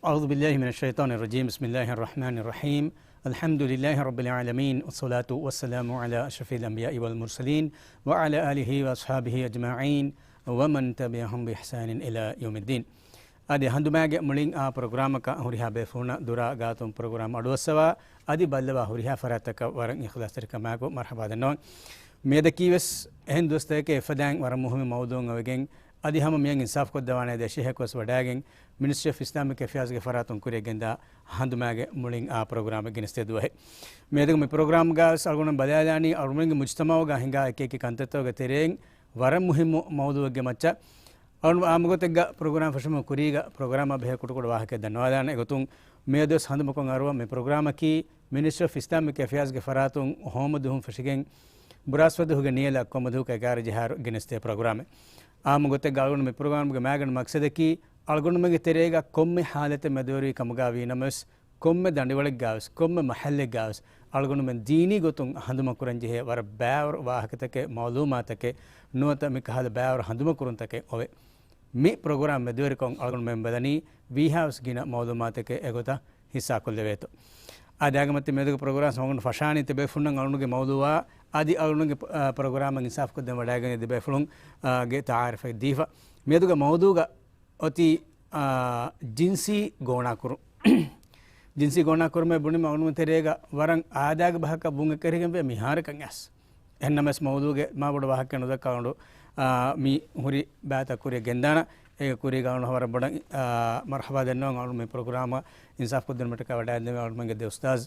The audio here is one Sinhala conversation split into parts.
أعوذ بالله من الشيطان الرجيم بسم الله الرحمن الرحيم الحمد لله رب العالمين والصلاة والسلام على أشرف الأنبياء والمرسلين وعلى آله وأصحابه أجمعين ومن تبعهم بإحسان إلى يوم الدين أدي هندماج ملين برنامج هوريها بفونا دورا قاتم برنامج أدوسوا أدي بلوا هوريها فراتك ورن إخلاص تركماكو مرحبا دنون ميدكيوس هندوستك فدان ورمهم موضوع وجين أدي هم ميان إنصاف كود دوانة دشيء كوس وداعين Ministry of Islamic Affairs के फरातों को रेगेंदा हंदुमागे मुलिंग प्रोग्राम के निस्ते दुआ है मेरे को मैं प्रोग्राम का सालगुना बदला जानी और मुलिंग मुज्तमाओं का हिंगा एक कंटेंटों के तेरेंग वरम मुहिम मौजूद के मच्चा और आमगो तेगा प्रोग्राम फशमो कुरीगा प्रोग्राम अब है कुटुकुड़ वाह के धन्यवाद है गोतुंग मैं दोस्त हंदुमकों आरुआ मैं प्रोग्राम की Ministry of Islamic Affairs के फरातों होम दुहम फशिकेंग बुरास्वद होगे नियला को मधु के कार जहार के निस्ते प्रोग्राम है आमगो तेगा आलगुना मैं प्रोग्राम के मैगन मकसद की अलगुन तेरेगा कोम्मे हालत मदोरी कमगावी नमस कोम्मे दंडवल गावस कोम्मे महल्ले गावस अलगुन में दीनी गोतुंग हंदुमकुरंजी है वर बैर वाहकत के मालूमात के नोत में कहल बैर हंदुमकुरन तके ओवे मी प्रोग्राम में दोरी कोंग अलगुन में बदनी वी हाउस गिना मालूमात के एगोता हिस्सा को लेवे तो आदागमति मेदक प्रोग्राम समगुन फशानी ते बेफुंडंग अलगुन के मौलुआ आदि अलगुन के प्रोग्राम इंसाफ को दमडागने दे बेफुंग गे तारिफ दीफा मेदक मौदूगा अति जिनसी गोणाकुर जिनसी गोणाकुर में बुने में उन्होंने तेरेगा वरंग आदाग बहा का बुंगे करेंगे बे मिहार कंगस एन्नमस मौदूगे माँ बड़ वाह के नोदा काउंडो मी हुरी बात कुरे गेंदाना एक कुरे गाउंड हमारा बड़ा मरहबा देना गाउंड में प्रोग्राम इंसाफ को दिन में टका वडाय देने गाउंड में गद्दे उस्ताद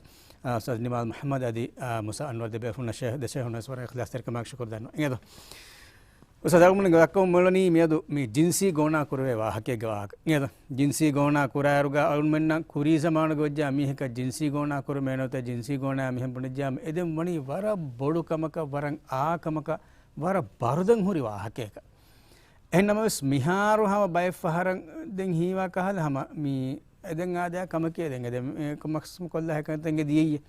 उस्ताद निमाल मोहम्मद आदि मुसा अनवर दे बेफुन शेख देशे होने स्वर इखलास तेरे कमाक शुक्र देना ये तो उस अदाग में गवाकों मलनी मियादो मी जिनसी गोना कुरे वाह के गवाक ये तो जिनसी गोना कुरायरुगा अलमन्ना कुरी जमान गोजा मी है का जिनसी गोना कुर मैंने तो जिनसी गोना मी हम पुनिजा इधम मनी वारा बोडु कमका वरंग आ कमका वारा बारुदंग हुरी वाह के का एनमस मिहारो हम बाय फहरंग देंग हीवा कहल हम मी इधंग आदा कमके देंगे दे कमक्स मुकल्ला है कहते दिए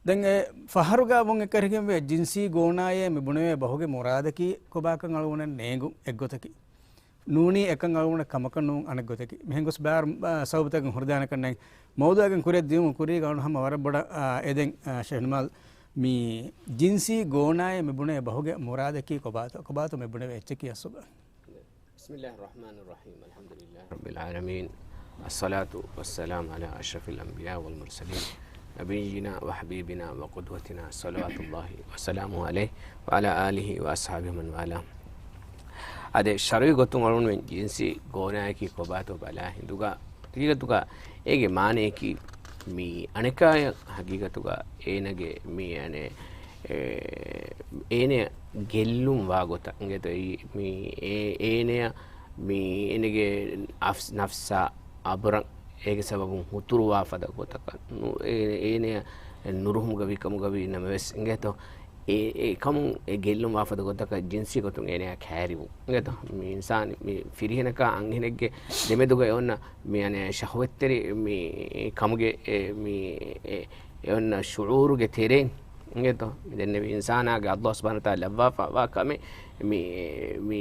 दंगे फहरुगा वंगे करेंगे वे जिनसी गोनाये में बुने में बहुगे मुराद की कोबाकं अलगुने नेगु एग्गोतकी नूनी एकं अलगुने कमकं नूं अनगोतकी महंगुस बार सौबतक हुरदान करने मौदागं कुरे दियों कुरी गाउन हम वारा बड़ा एदें शहनमाल मी जिनसी गोनाये में बुने बहुगे मुराद की कोबातो में बुने वे चकी असुबा बिस्मिल्लाहिर्रहमानिर्रहीम अल्हम्दुलिल्लाहि रब्बिल आलमीन अस्सलातु वस्सलामु अला अशरफिल अंबिया वल मुरसलीन नबीना व हबीबिना व क़ुद्वतिना सल्लल्लाहु वसल्लमु अलैहि व अला आलिहि व अस्हाबिहि मन वाला अदे शरई गोतुं अलुन में जिनसी गोना की कोबातो बला हिंदुगा हकीकतुगा एगे माने की मी अनेकाय हकीकतुगा एनगे मी अने एने गेल्लुम वागोता इंगेतो मी एने मी एनेगे नफ्सा अबरं एक सबब हुतुरुवा फदा गोतक एने नुरुहम गवी कम गवी नमवेस इंगे तो ए कम ए गेल्लुम वाफद गोतक जिनसी गोतु एने खैरिवु इंगे तो मी इंसान मी फिरिहनक अंगिनेगे देमेदुगा योना मी अने शहवत्तरी मी कमगे मी योना शुऊरुगे तेरेन इंगे तो देने भी इंसान आगे अल्लाह सुब्हानहु व तआला वा कमे मी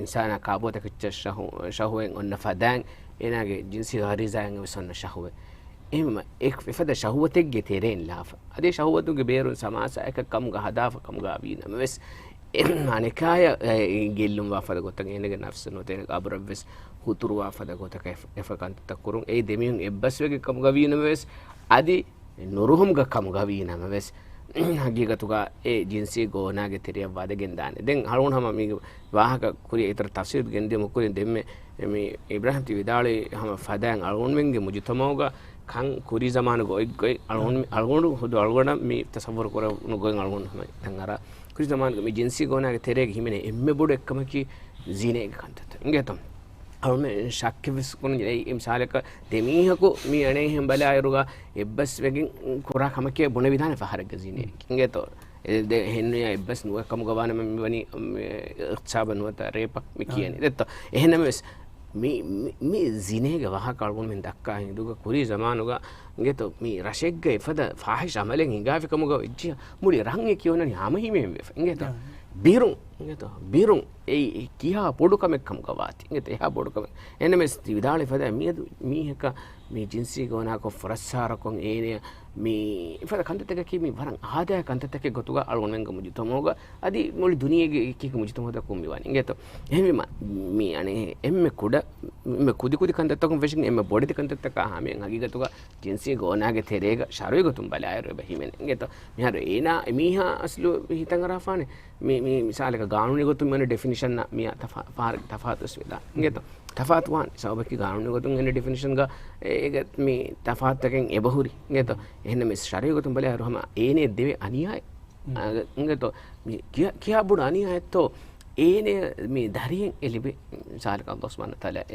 इंसान काबो तक शहवें और नफदांग एनागे जिनसी गरीज़ांगे वसन्न शहवे इम एक फद शहवते गे तेरेन लाफ अदे शहवतु गे बेरु समासा एक कम गा हदाफ कम गा बीन मस माने काया गेल्लुम वाफद गोतंग एनेगे नफ्स नोते अबरवस हुतुरु वाफद गोतक एफकंत तकुरुं ए देमियुं एब्बसवेगे कम गा बीन मस अदि नुरुहम गा कम गा बीन मस हकीकतुगा ए जिनसी गोनागे तेरिया वादे गेंदाने दें हरुन हम मी वाहक कुरी इतर तफसीर गेंदे मुकुरी देमे मी इब्राहिम ती विदाले हम फदांग अलगुन मेंगे मुजतमोगा खां कुरी जमान गोई अलगुन हुदु अलगुन मी तसव्वुर कोरा नु गोई अलगुन हम तंगारा कुरी जमान मी जिनसी गोनागे तेरेगे हिमेने एम्मे बोड एकम की जीने कंतत इंगे तो अलमे शाक्यविस कोन जे इमसाले का देमीह को मी अने हम बलायरुगा एब्बस वेगिन कोरा कमके बुने विधान फहरग जीने इंगे तो दे हेन्या एब्बस नु कम गवान में बनी इख्साबन वता रेपक मी कियने देत एहनमस मी जीने के वहाँ कालगुन में दक्का है दुगा कुरी जमान होगा इंगे तो मी रशेक गए फदा फाहिश अमलें हिंगा फिर कमुगा इज्जिया मुड़ी रंग क्यों ना हम ही में इंगे तो බිරුම් නේද බිරුම් ඒ කියා පොඩුකමෙක්කම ගවාති නේද එහා පොඩුකම එන්න මේ විදාලේ ෆද මීහක මේ ජින්සි ගෝනා කො ෆරස්සාරකොන් ඒනේ මේ ඉෆද කන්තතක කීමි වරන් ආදාය කන්තතක ගොතුග අලුණෙන්ග මුජිතමෝග අදි මොලි දුනියගේ කීක මුජිතමෝද කොම්මි වani නේද එහෙම මේ අනේ එම්මෙ කුඩ එම්මෙ කුදි කුදි කන්තතකම් වෙෂින් එම්මෙ බොඩි කන්තතක ආමෙන් හගිගතුග ජින්සි ගෝනාගේ තෙරේග ශරුවේ ගොතුම් බලායර බහිමෙන් නේද මිහර ඒනා මීහා අස්ලු හිතන් අරාෆානේ මේ මිසාලක ගානුනේ ගොතුම් මෙන්න ඩෙෆිනිෂන් මියා තෆාතුස් වෙලා නේද තෆාත් වාන් සවබකි ගානුනේ ගොතුම් එන්න ඩෙෆිනිෂන් ගා ඒක මේ තෆාත්තකෙන් එබහුරි නේද එහෙනම් මේ ශරීර ගොතුම් බලායර හම ඒනේ දෙවේ අනියයි නේද මේ කියා බුඩ අනියයිතෝ ඒනේ මේ දරියෙන් එලිබි සාලක අල්ලාහ් සුබ්හානහු තාලා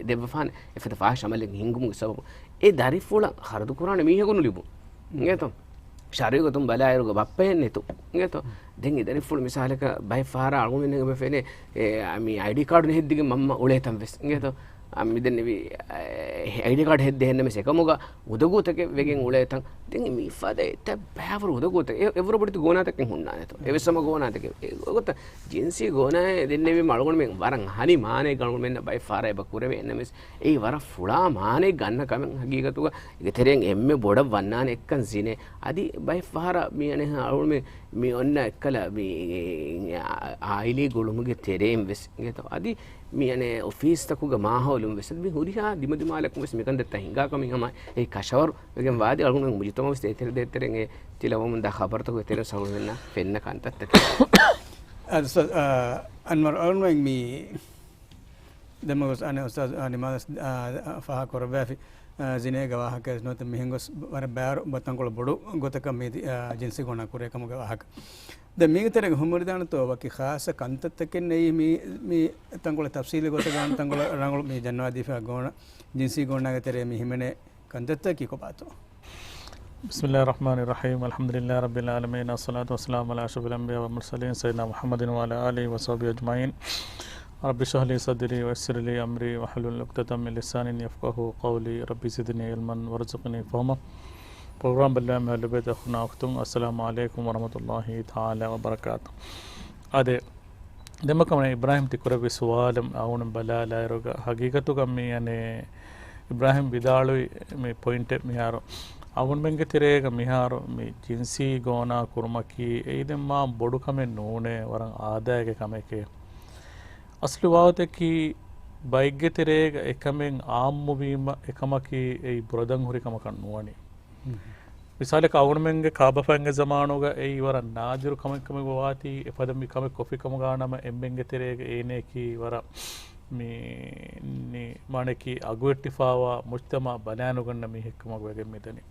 දෙවෆාන එෆත ෆාෂමලෙන් හිංගුමු සබ ඒ දරි ෆුල හරදු කුරානේ මීහගුණු ලිබු නේද ශරීර ගොතුම් බලායරග බප්පෙන් නෙතු නේද දැන් ඉදරි ෆුල් මිසාලක බයි ෆාර අලුමෙන් එක බෙෆෙනේ මේ ID කාඩ් නේ හෙද්දිගේ මම්ම උලේ තම් වෙස් නේද අම්මිදෙන් නෙවි ID කාඩ් හෙද්ද හෙන්න මේ සකමුග උදගුතක වෙගෙන් උලේ තම් දැන් මේ ෆදේ ත බෑවර උදගුත එවර පොඩි ගෝනාතකෙන් හුන්නා නේද එවෙසම ගෝනාතක ඔගත ජින්සි ගෝනා දෙන්නේ මේ මලගොණ මෙන් වරන් හනි මානේ ගණු මෙන්න බයි ෆාර එබ කුරවේ එන්න මෙස් ඒ වර ෆුලා මානේ ගන්න කමෙන් හගීගතුග ඉතෙරෙන් එම්මේ බොඩ වන්නාන එක්කන් සිනේ අදි බයි ෆාර මියනේ අලුම මේ ඔන්න එක්කල මේ ආයිලි ගොළුමුගේ තෙරේම් වෙස් නේද අදි මියනේ ඔෆිස් තකුග මාහවලුම් වෙස් මේ හුරියා දිමදිමාලක් වෙස් මෙකන් දෙත්ත හිඟා කමින් හම ඒ කෂවර් වෙගෙන් වාදි අලුම මුජිතම වෙස් තෙතර දෙතරෙන් ඒ තිලවම ද خبر තක තෙර සවුල් වෙන්න පෙන්න කන්තත් අන්වර් අල්මෙන් මී දමගස් අනේ උස්තාද් අනිමාස් ෆහ කරබෑෆි जिने गवाहक नोत मिहिंगोस वर बैर बतंगोल बडु गोतक मे जिनसी गोना कुरे कम गवाहक द मिगतरे हुमरदान तो वकी खास कंतत के नहीं मी तंगोल तफसील गोत गान तंगोल रंगोल मी जनवादी फा गोना जिनसी गोना के तेरे मी हिमने कंतत की को बातो बिस्मिल्लाहिर रहमानिर रहीम अल्हम्दुलिल्लाहि रब्बिल आलमीन अस्सलातु वस्सलामु अला अशरफिल अंबिया वल मुरसलीन सय्यिदना मुहम्मदिन व अला आलिहि व सहबिहि अजमाइन रब्बि इश्रह ली सदरी वयस्सिर ली अमरी वहलुल उक़दतम मिन लिसानी यफ़क़हू क़ौली रब्बि ज़िदनी इल्मन वरज़ुक़नी फ़हमा प्रोग्राम बल्ला में लबेत अख़ुना अख़्तुम अस्सलामु अलैकुम वरहमतुल्लाहि ताला वबरकातुहू अदे දෙමකම ඉබ්‍රාහිම් තිකුරවි සුවාලම් අවුනම් බලාලායරෝග හගීකතුග මේ යනේ ඉබ්‍රාහිම් විදාලුයි මේ පොයින්ට් මිහාරෝ අවුන් මෙන්ගේ තිරේග මිහාරෝ මේ ජින්සි ගෝනා කුරුමකි ඒදෙන් මා බොඩු කමෙන් නෝනේ වරන් ආදායක කමකේ අස්ලු වාවතකි බයිග්ගේ තිරේග එකමෙන් ආම්මු වීම එකමකි ඒ බුරදන් හුරි කම කන්නුවනි मिसाल कावणमेंगे काबफंगे ज़मानोगा ए वरा नादिरु कमे वाती पदमी कमे कॉफी कमगाना में एम्बेंगे तेरेगे एने की वरा मी माने की अगुएट्टिफावा मुज्तमा बनानुगन्न मी हिक्कमग वेगे मिदनी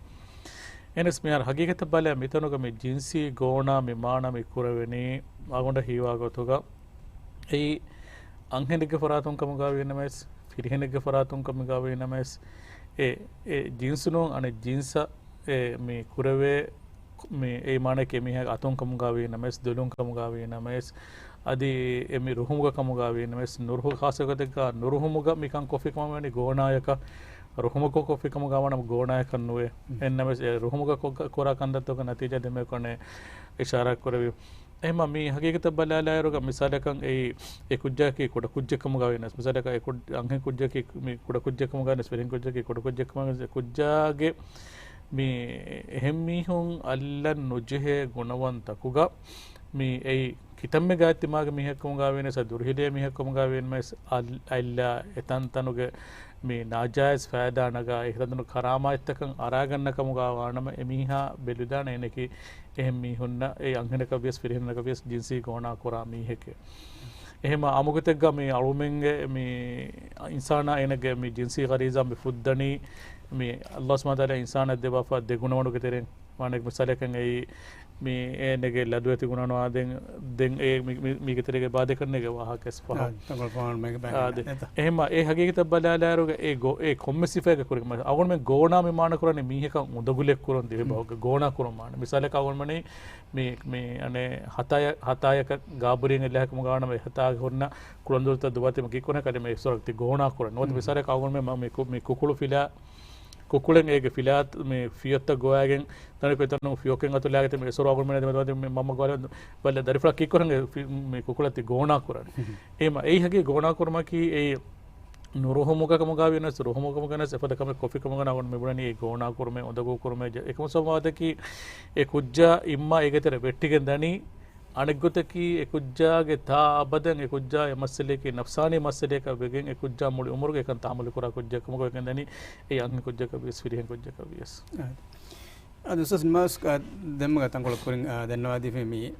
एनस मियार हकीकत बले मितनुगा मी जिंसी गोना मी माना मी कुरवेनी आगोंड हीवागोतुगा ए अंगेनिगे फरातुं कमगावेनमेस फिरिहेनिगे फरातुं कमगावेनमेस ए जिंसुनो अने जिंसा මේ කුරවේ මේ ඒ මානේ කෙමිහ අතුන් කමුගාවේ නමස් දුලුන් කමුගාවේ නමස් අදි එමි රුහුමුග කමුගාවේ නමස් නුරුහු ખાසකතක නුරුහුමුග මිකන් කොෆි කමවනි ගෝනායක රුහුමුග කොෆි කමුගාවන ගෝනායක නුවේ එන්නමස් රුහුමුග කොරා කන්දතක නතිජ දෙමෙ කොනේ ඉෂාරා කරවි එහෙම මේ හකීකත බලාලායරෝග මිසලකන් ඒ කුජ්ජකී කොට කුජ්ජකම ගාවෙනස් මිසලක ඒ අංගෙ කුජ්ජකී මේ කොට කුජ්ජකම ගානස් වෙලින් කුජ්ජකී කොට කුජ්ජකම කුජ්ජාගේ මේ එහෙම මිහුන් අල්ලන් නොජෙහෙ ගුණවන්තකුග මේ ඒ කිතම්මේ ගාති මාගේ මිහකම ගාවෙනස දුර්හිදේ මිහකම ගාවෙනස් අල්ලා එතන් තනුගේ මේ නාජායිස් ෆෑදා නගා ඒකදනු කරාමායිත්තකන් අරාගන්නකම ගාවානම එමිහා බෙලුදාන එනකි එහෙම මිහුන්න ඒ අංගනක වියස් පිරිහෙන්නක වියස් ජින්සි ගෝනා කරා මිහෙකේ එහෙම අමුගතෙක්ග මේ අලුමෙන්ගේ මේ ඉන්සානා එනගේ මේ ජින්සි ගරීසා මේ ෆුද්දනි මේ අල්ලාහ් සුබ්හානහු තාලා ඉන්සාන දෙවෆා දෙගුණවණු කෙතරෙන් මානෙක් මිසලකන් ඒ මේ එනගේ ලදුවති ගුණනවා දෙන් ඒ මේ කෙතරේ බාධා කරන එක වහකස් පහ තංගල් පාන් මේක බෑ එහෙම ඒ හගීකත බලාලාරුගේ ඒ කොම්මසිෆයක කුරක මම අවුන් මේ ගෝනා මේ මාන කරන්නේ මීහක උදගුලෙක් කරන් දෙවි බවක ගෝනා කරන මාන මිසලක අවුන් මනේ මේ අනේ හතයක ගාබුරින් එල්ලහකම ගාන මේ හතා හොන්න කුලන්දුල්ත දුවතේ මගේ කොන කඩේ මේ සොරක්ති ගෝනා කරන නොත් මිසලක අවුන් මේ කුකුළු ෆිලා කුකුලෙන් ඒක ෆිලාත් මේ ෆියොත්ත ගෝයාගෙන් තනක එතන ෆියෝකෙන් අතුලාගෙන මේ සොරාගුල් මෙන්න මේ මම ගාල බල්ල දරිෆලා කි කරන්නේ මේ කුකුලත් ගෝණා කරන්නේ එහෙම ඒ හගේ ගෝණා කරම කි ඒ නුරුහමුකකම ගාවින රුහමුකම ගන සපදකම කොෆිකම ගන වොන් මෙබුණනි ඒ ගෝණා කරමේ ඔදගෝ කරමේ එකම සමාදකි ඒ කුජ්ජා ඉම්මා ඒකතර වෙට්ටිගෙන් දනි අනෙගොතකි ඒ කුජ්ජාගේ තා අබදන් ඒ කුජ්ජා යමස්සලේකි නෆ්සානි මස්සලේක වෙගෙන් ඒ කුජ්ජා මුලි උමරුගේ එකන් තාමල කරා කුජ්ජකම ගොගෙන් දනි ඒ අංග කුජ්ජක විස් ෆිරිහෙන් කුජ්ජක විස් අදසස් මාස් දෙම්ම ගතන් කොලින් දන්නවාදී මේ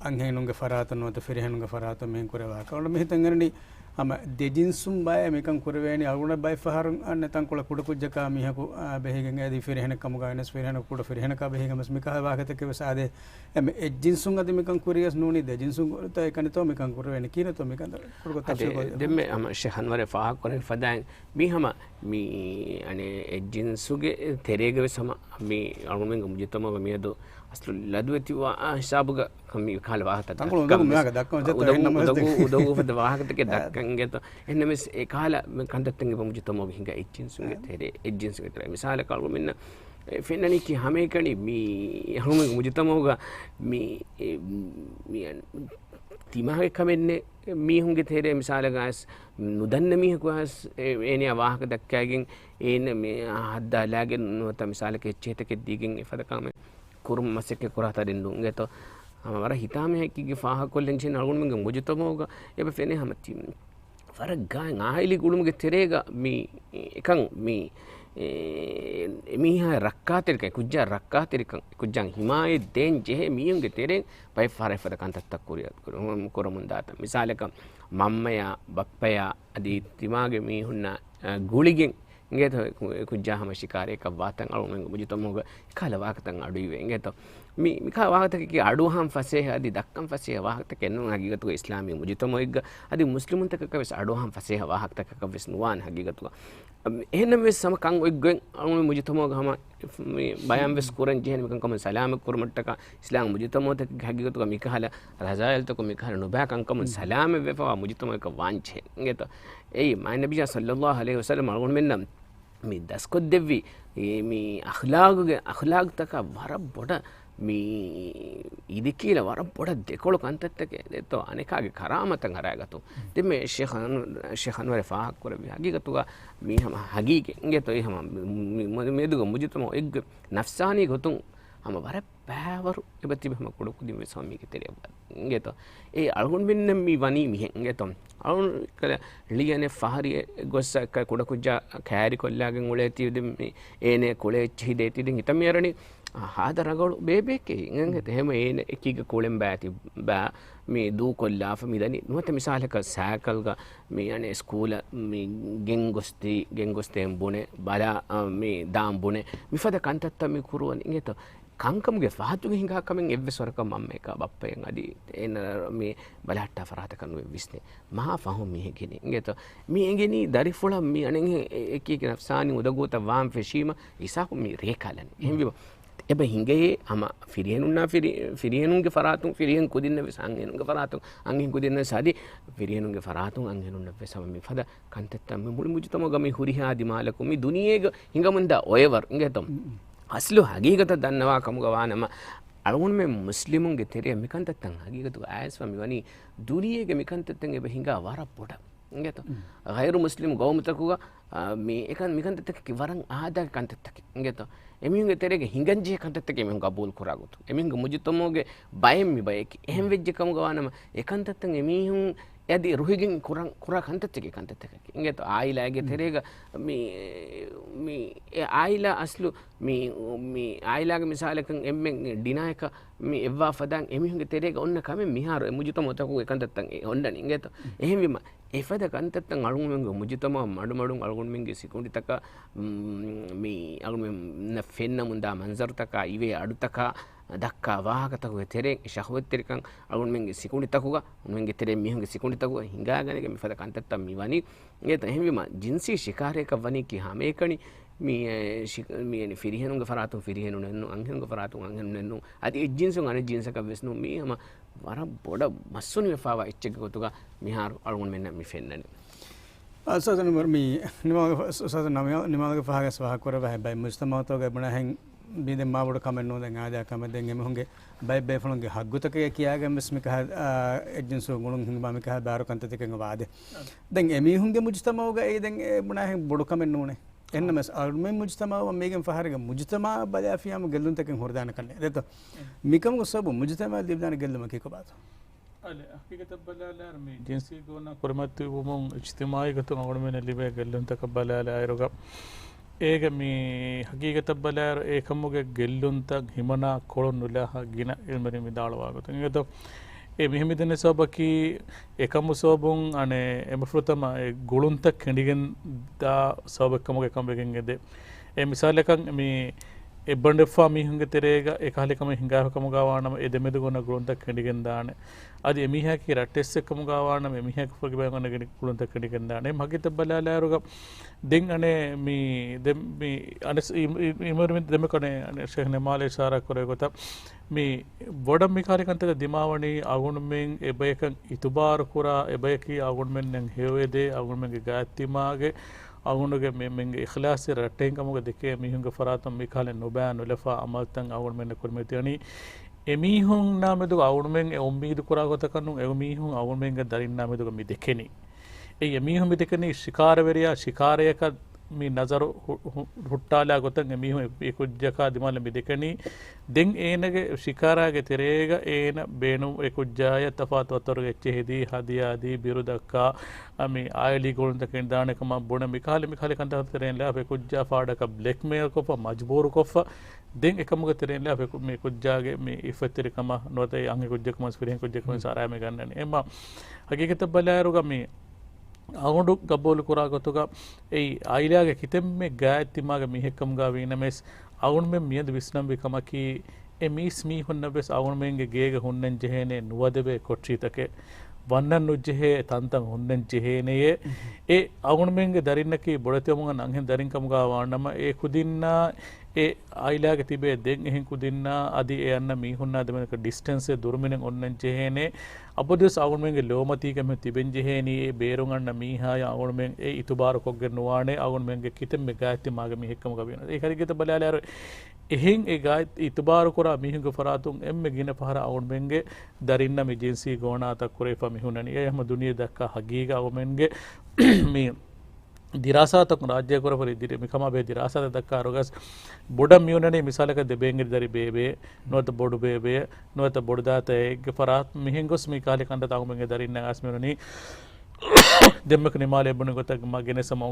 අංගෙනුගේ ෆරාතනවත ෆිරිහෙනුගේ ෆරාත මෙන් කරවා කවල මෙහෙතන් ගරනි ama dejinsun bay mekan kurweni aguna bay faharun an tan kola kudu kujjaka mihaku behegen adi firhena kamuga enes firhena kudu firhena ka behegen mas mika wagate ke wasade em ejinsun adi mekan kuriyas nuni dejinsun ta ekane to mekan kurweni kina to mekan kudu tafsir demme ama shehan ware fahak koren fadan mi hama mi ane ejinsuge terege sama mi agumen mujitama miedo aslu ladweti wa hisabuga kami kala wahata tankulu udagu meaga dakkan jetta enna udagu fada wahata ke dakkan geto enna mes e kala kandattenge pamujitamo hinga ejinsuge tere ejinsuge tere misala kalu minna fennani ki hame kani mi harume mujitamoga mi timage kamenne mihunge tere misala gas nudanna mihkuas ene wahaka dakkagen ene me hadda lagen nota misala ke chetake digen ifada kame kurum maseke kurata dindu ngeto amara hitame hekige faha kollen chen algun menge mujitamoga ebe fene hamati farak gaay ngahili gulumge terega mi ekan mi miha rakkaterika kujja rakkaterika kujjan himaye den jehe miyunge teren pai fare fada kantatta kuriya koramun data misalaka mammaya bappaya adi timage mi hunna guligen ngeto kujja hama shikare ka watan alun mujitamoga kala wakatan aduiwe ngeto mi ka wakata ki adu ham fase adi dakkam fase wakata kennu hagigatu islami mujitamo igga adi muslimun taka ka wes adu ham fase wakata ka wes nuwan hagigatu එහෙනම් මේ සමකන් ඔයගෙන් අනුම මුජිතමෝ ගහම මේ බයම් වෙස් කුරන් ජෙහෙන මිකන් කම සලාම කුරමට්ටක ඉස්ලාම් මුජිතමෝ තක ගහගිගතු මිකහල රජායල් තක මිකහල නොබෑකන් කම සලාම වෙෆවා මුජිතමෝ එක වාංචේ නේත ඒ මයි නබිය සල්ලල්ලාහු අලයිහි වසල්ලම අනුන් මෙන්න මේ දස්කොත් දෙවි මේ අඛලාග් තක වර බොඩ මේ ඉදි කියලා වර පොඩ දෙකොළ කන්තත්තක දෙතෝ අනේකාගේ කරාමතන් හරාගතු දෙ මේ ෂේඛන් වර ෆාහක් කර විහගිගතුගා මේ හම හගීගේ ගෙතෝ එහෙම මේදුග මුජිතම එග්ග නෆ්සානී ගතුන් හම වර පෑවරු එබති බම කුඩු කුදි මේ ස්වාමීගේ තෙරිය ගෙතෝ ඒ අලුන් මෙන්න මේ වනි මිහෙන් ගෙතෝ අලුන් කල ලියනේ ෆහරිය ගොස්සක කුඩ කුජා කෑරි කොල්ලාගෙන් උලේ තියුද මේ ඒනේ කුලේ චහි දෙති දින් හිතමියරණි ಹಾದರಗಳು ಬೇಬೇಕೆ ಹಿಂಗಂಗತೆ ಹೇಮ ಏನು ಎಕ್ಕಿಗೆ ಕೋಳೆಂ ಬ್ಯಾತಿ ಬ್ಯಾ ಮೀ ದೂ ಕೊಲ್ಲಾಫ ಮಿದನಿ ಮತ್ತೆ ಮಿಸಾಲಕ ಸ್ಯಾಕಲ್ಗ ಮೀ ಅನೆ ಸ್ಕೂಲ ಮೀ ಗೆಂಗೊಸ್ತೆ ಬುಣೆ ಬಲ ಮೀ ದಾಂ ಬುಣೆ ಮಿಫದ ಕಂತತ್ತ ಮೀ ಕುರುವನಿ ಹಿಂಗೆತ ಕಂಕಮ್ಗೆ ಫಾತುಗೆ ಹಿಂಗ ಹಾಕಮೆಂ ಎವ್ವೆ ಸ್ವರಕ ಮಮ್ಮೇಕ ಬಪ್ಪೆಂ ಅದಿ ಏನ ಮೀ ಬಲಹಟ್ಟ ಫರಾತ ಕನ್ನು ವಿಸ್ನೆ ಮಹಾ ಫಹು ಮೀ ಹೆಗಿನಿ ಹಿಂಗೆತ ಮೀ ಹೆಗಿನಿ ದರಿಫುಳ ಮೀ ಅನೆ ಎಕ್ಕಿಗೆ ನಫ್ಸಾನಿ ಉದಗೋತ ವಾಂ ಫೆಶೀಮ ಇಸಾಕು ಮೀ ರೇಕಾಲನಿ ಹೆಂವಿ ebe hinge ama firihenunge faratun firihen kudinne ves angenunge faratun angen kudinne sadi firihenunge faratun angenunne ves sama mi fada kantetta me muli mujitamo gami huriha dimalaku mi duniyege hingamunda oyevar ingetom aslu hagigata dannawa kamuga wanama algun me muslimunge teriya mikantattan hagigatu ayaswa mi wani duniyege mikantattan ebe hinga wara poda ingeto ghairu muslim gawmutakuga mi ekan mikantattak waran aada kantattak ingeto එමිහුගේ තෙරේගේ හිඟන්ජේ කන්තත්තක එමිහු ගබූල් කරාගොතු එමිහුගේ මුජිතමෝගේ බයෙන් මි බයකි එහෙම් වෙජ්ජ කම ගවනම එකන්තත්තන් එමිහු යදි රුහිගෙන් කුරා කන්තත්තක කන්තත්තක ඉංගෙත ආයිලාගේ තෙරේග මේ ආයිලා අස්ලු මේ ආයිලාගේ මිසාලකන් එම්මෙන් ඩිනායක මේ එවවා ෆදන් එමිහුගේ තෙරේග ඔන්න කම මිහාර මුජිතමෝ තකු එකන්තත්තන් ඔන්නනි ඉංගෙත එහෙම් විම එෆද කන්තත්තන් අලුගුන්ගේ මුජිතමෝ මඩු අලුගුන්ගේ සිකුන්ඩි තක මේ අලුගුන් ෆෙන්න මුන්දා මන්සර් තක ඉවේ අඩු තක දක්කා වාහකතක තෙරෙන් ශහවත් තෙරකන් අලුන් මෙන්ගේ සිකුන්ඩි තකුග මෙන්ගේ තෙරෙන් මිහුගේ සිකුන්ඩි තකුග හිඟාගනගේ මිෆද කන්තත්තන් මිවනි ඒත එහෙම් විම ජින්සි ශිකාරයක වනි කි හැමේකණි මේ ෆිරිහෙනුගේ ෆරාතුන් ෆිරිහෙනු නෙන්නු අංගෙනුගේ ෆරාතුන් අංගෙනු නෙන්නු අදි එජ්ජින්සුන් අනේ ජින්සක වෙස්නු මේ හැම වර බොඩ මස්සුනි වෙෆාවා එච්චක ගොතුග මිහාරු අලුන් මෙන්න මි ෆෙන්නනි Asal mi nimaga fahaga swaha kora by mustamato ga bana hang bi de ma bodo kamen no den aja kamen den em honge by be fonge hagguta ke kiyaga mismika ekjin so gunung hing ba mi ka baro kanta te kenga wade den emi honge mujtama ga e den bana hang bodo kamen no ne enna mes alme mujtama wa megen faharga mujtama bala fiyam gellun te ken hordana kanne deto mikam go sabu mujtama dibdana gelluma ke ko bato ಅಲ್ಲೇ ಹಕ್ಕಿಗತ ಬಲಾಲಾರ ಮೀ ಜಿನ್ಸಿ ಗೋನ ಕುರಮತ್ತು ಉಮಂ ಇಜ್ತಿಮಾಯಿ ಗತು ಅವಣಮೆನ ಲಿಬೆ ಗೆಲ್ಲುಂತಕ ಬಲಾಲಾಯರುಗ ಏಗ ಮೀ ಹಕೀಗತ ಬಲಾರ ಏಕಮ್ಮುಗೆ ಗೆಲ್ಲುಂತ ಹಿಮನ ಕೊಳನುಲಹ ಗಿನ ಇಲ್ಮರಿ ಮಿದಾಳವಾಗುತ್ತ ಇಂಗತ ඒ මෙහෙමිදන සෝබකි එකමු සෝබුන් අනේ එමෆෘතම ගුළුන්ත කෙඩිගෙන් දා සෝබක්කමුග එකම්බගෙන් ගෙද ඒ මිසාලකන් මේ එබ්බන්ඩෙෆා මිහුන්ගේ තෙරේග ඒකාලිකම හිඟාවකම ගාවානම එදෙමෙද ගොන ගුළුන්ත කෙඩිගෙන් දාන අද එමිහාකි රටෙස් එක්කම ගාවානම එමිහාක ෆොගේ බයගන ගෙන ගුළුන්ත කෙඩිගෙන් දාන මේ මගිත බලාලාරුග දෙන් අනේ මේ දෙම් මේ අනස් ඉමරමින් දෙම කනේ අනේ ෂේඛ් නමාලේ ඉෂාරා කරේ ගොත මේ බොඩම් මිකාරිකන්තක දිමාවණී අගුණුමෙන් එබයකන් ඉතුබාර කුරා එබයකි අගුණුමෙන් නම් හේවේදේ අගුණුමෙන්ගේ ගාත්තිමාගේ අගුණුගේ මෙන්ගේ ඉඛලාසි රටෙන්කමුග දෙකේ මිහුන්ගේ ෆරාතම් මිකාලේ නොබෑ නොලෆා අමල්තන් අගුණුමෙන් කුර්මෙතියනි එමිහුන් නාමෙදු අගුණුමෙන් ඔම්බීදු කුරා ගොත කන්නු එමිහුන් අගුණුමෙන්ගේ දරින් නාමෙදු මි දෙකෙනි ඒ එමිහුන් මි දෙකෙනි ශිකාරවරියා ශිකාරයක මේ නසරු හුට්ටාලා ගොතන් එමිහුන් ඒකුජ්ජකා දිමල මි දෙකෙනි දෙන් ඒනගේ ශිකාරාගේ තෙරේග ඒන බේනු ඒකුජ්ජාය තෆාත් වතරගේ චෙහිදී හදියාදී බිරුදක්කා ami ayali golun taken dane kama bona mikale kanta teren la fe kujja faada ka blackmail ko fa majbur ko fa den ekamuga teren la fe me kujjage me ifatiri kama note ange kujja kama sfiren kujja kama sara me gannani emma hagigata balaruga me agundu gabolu kura gotuga ei ailage kitemme gaattimaga mihekkamga winames agun me miyad visnam bikamaki emis mi honnabes agun menge gege honnen jehene nuwadebe kotritake වන්නන් උජ්ජහේ තන්තන් හොන්නෙන් ජෙහේනයේ ඒ අගුණුමෙන්ගේ දරින්නකි බොඩතියමුග නංහෙන් දරින්කමුගා වාන්නම ඒ කුදින්නා ඒ අයිලාගේ තිබේ දෙන් එහෙන් කුදින්නා අදි ඒ යන්න මීහුන්නා දෙමනක ඩිස්ටන්සේ දුර්මිනෙන් ඔන්නෙන් ජෙහේනේ අපොදස් අගුණුමෙන්ගේ ලෝමතීකම තිබෙන් ජෙහේනී ඒ බේරුගන්න මීහාය අගුණුමෙන් ඒ ඉතුබාර කොග්ගේ නුවානේ අගුණුමෙන්ගේ කිතෙම්මේ ගායත්ති මාගේ මිහෙක්කම ගවින ඒ හරිගිත බලාලාර එහෙන් ඒ ගායත් ඉතුබාර කුරා මිහුගේ ෆරාතුන් එම්මෙ ගින පහර අගුණුමෙන්ගේ දරින්න මේ ජින්සී ගෝණාත කුරේෆා මිහුනනි ඒ හැම දුනිය දක්කා හගීගා අගුණුමෙන්ගේ මේ දිරාසාතක රාජ්‍ය කරපරි දිරි මිකම බේ දිරාසාත දක්කා රොගස් බොඩම් මියුනනේ මිසලක දෙබෙන්ගේ දරි බේබේ නොත බොඩු බේබේ නොත බොඩු දාත ඒ ෆරාත් මිහෙන්ගොස් මේ කාලේ කන්ද තාගුමෙන්ගේ දරින්න ආස්මියුනනි දෙම්මක නිමාලේ බොන ගොතක් මගෙන සම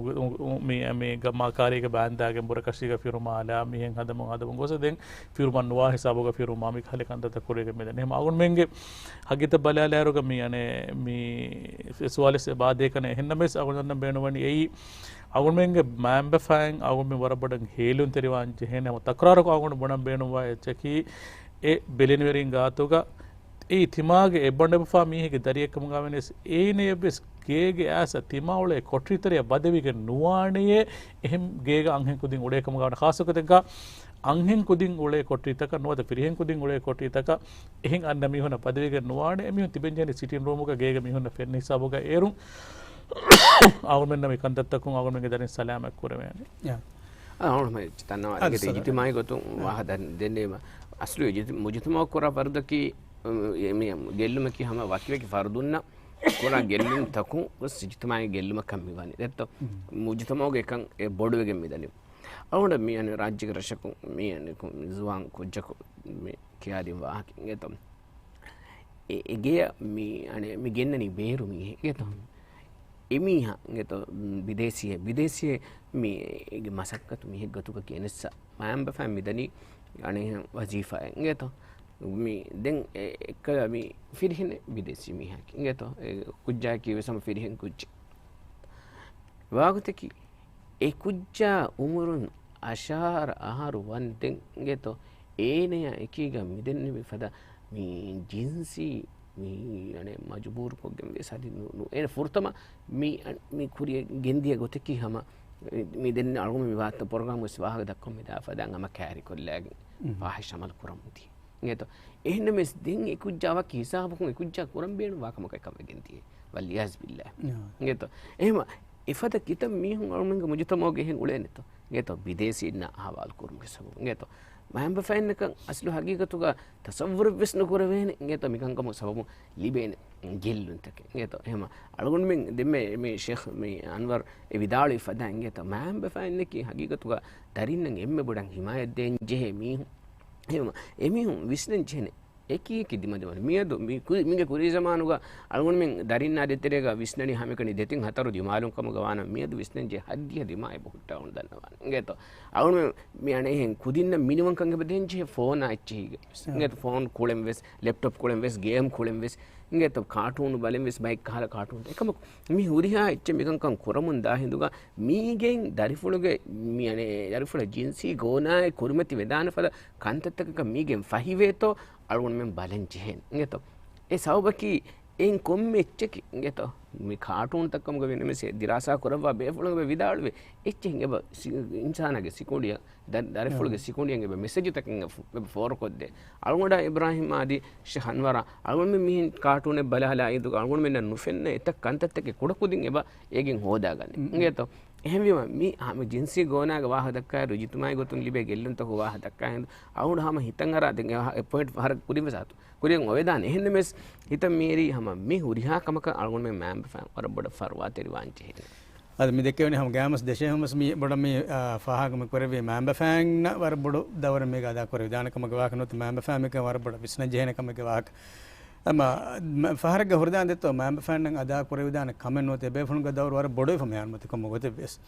මේ ගමාකාරීක බෑන්දාගෙන් බොර කෂික ෆිරුමාලා මිහෙන් හදම ගොස දෙන් ෆිරුමන් නුවා හිසාබෝග ෆිරුමා මි khale කන්දත කුරේක මෙදන එහෙම අගුන් මෙන්ගේ හගිත බලාලාරුග මේ අනේ මේ සුවාලස් බාදේකන එහෙන්නමස් අගුන් නම් බේනවනි එයි අගුන් මෙන්ගේ මෑම්බ ෆෑන් අගුන් මෙ වරබඩන් හේලුන් තෙරිවාන් ජෙහෙනම තක්රාරක අගුන් බොනම් බේනුවා එචකි ඒ බෙලිනවරින් ගාතුග ඒ තිමාගේ එබ්බන්ඩබෆා මීහෙගේ දරියකම ගාවෙනස් ඒනේ බෙස් ගේගේ ඇස තිමාවලේ කොට්‍රිතරය බදවිගේ නුවාණයේ එහෙම් ගේග අංහෙන් කුදින් උඩේකම ගාවන ખાසකතක අංහෙන් කුදින් උලේ කොට්‍රිතක නොද පිරිහෙන් කුදින් උලේ කොට්‍රිතක එහෙන් අන්න මිහුන පදවිගේ නුවාණේ එමිහුන් තිබෙන්ජනි සිටින් රූමුක ගේග මිහුන ෆෙන් හිසාබෝග ඒරුම් අවුමෙන්න මේ කන්දත්තකුන් අවුමෙන්ගේ දරින් සලාමක් කරවන්නේ යා අවුම චතනවා අගේ ඉතිමායි ගොතුන් වාහ දෙන්නේම අස්ලු මුජිතමා කරා වර්දකි ಗೆಲ್ಲುಮಕ್ಕೆ ಹಮ ವಾಕ್ಯಕ್ಕೆ ಫರ್ದುನ್ನ ಕೊರ ಗೆಲ್ಲುಂ ತಕು ಸಿಜಿತಮಾಯಿ ಗೆಲ್ಲುಮ ಕಮ್ಮಿ ವನಿ ದೆತ್ತ ಮುಜಿತಮೋಗೆ ಕಂ ಎ ಬೋಡುವೆಗೆ ಮಿದನಿ ಅವನ ಮಿ ಅನೆ ರಾಜ್ಯಕ್ಕೆ ರಶಕು ಮಿ ಅನೆ ಜುವಾನ್ ಕುಜ್ಜಕು ಮಿ ಕಿಯಾದಿ ವಾಹಕಿ ಗೆತ ಎಗೆ ಮಿ ಅನೆ ಮಿ ಗೆನ್ನನಿ ಬೇರು ಮಿ ಗೆತ එමිහ ගෙත විදේසිය මේ ගේ මසක්කතු මිහ ගතුක කියනස්ස මයම්බ ෆෑම් මිදනි අනේ වජීෆා ගෙත මේ දැන් එක මේ ෆිරිහෙන විදේසි මිහ ගෙත කුජ්ජා කිව්ව සම ෆිරිහෙන් කුජ්ජ වාගතකි ඒ කුජ්ජා උමරුන් අශාර ආහාර වන්දෙන් ගෙත ඒනය එකීග මිදෙන්නේ විපද මේ ජින්සි mi ane majbur ko gembe sadi nu ene furtama mi kuriye gendiya goteki hama mi den algum mi watta program us wahaga dakkom mi da fadan ama kari kollagi fahish amal kuramudi ngeto ehne mes den ekujjawa ki hisab ko ekujja kuram beenu wakama kai kam gendiye waliyaz billah ngeto ehma ifada kita mihun almenga mujtamoge hen uleneto ngeto bidesi inna hawal kurumge sabu ngeto mahamba fainne kan aslu haqiqatuga tasawwur visnu kurawene ngeto mikan kam sababu libene gellun take ngeto ehma algun men demme me sheikh me anwar e vidali fada ngeto mahamba fainne ki haqiqatuga darinnan emme bodan himayat den jehe mihun ehma emihun visnen jene eki dimade miyadu minge kuri zamanuga algun men darinna deterega visnani hamekani detin hataru di malum kam gawana miyadu visnanje haddiya dimai bohutta on dannawan ngeto algun men mi ane hen kudinna minimum kange bedenje phone achi ngeto phone kulem ves laptop kulem ves game kulem ves ngeto cartoon balem ves bike kala cartoon ekam mi huriha ecche mikan kan kuramun da hinduga migen darifuluge mi ane darifula jinsi gona kurumati vedana fala kantattaka migen fahiveto algun men balance hen ngeto e sawbaki en komme echeki ngeto mi cartoon takkam ga veneme se dirasa korwa be fulge vidalwe ecche ngeba insana sikodiya dare fulge sikodiya ngeba message takken for kodde algonda ibrahim adi shahanwara algon men mi cartoon e balahala idu algon men nu fenne etak kantatteke kodakudin eba egen hoda ganne ngeto එහෙම මේ ආම ජින්සි ගෝනාග වාහ දක්කා රුජිතුමයි ගොතුන් ලිබේ ගෙල්ලුන් තක වාහ දක්කා හින්දු අවුඩ හැම හිතන් අර දෙන් පොයින්ට් හර කුරිම සාතු කුරියන් ඔවේදාන එහෙන්න මෙස් හිත මේරි හැම මේ හුරිහා කමක අල්ගොන් මේ මෑම් ෆෑන් වර බඩ ෆර්වා තෙරි වාංචි හිත අද මේ දෙකේනේ හැම ගෑමස් දෙෂේ හැමස් මේ බඩ මේ ෆාහගම කරවේ මෑම් ෆෑන් න වර බඩ දවර මේ ගදා කරවේ දානකමක වාකනොත් මෑම් ෆෑන් එක වර බඩ විස්න ජේන කමක වාක ama faharga hurdan detto mam fannan ada korevidana kamen note be fun ga dawr war bodo fam yan mate kom gote bes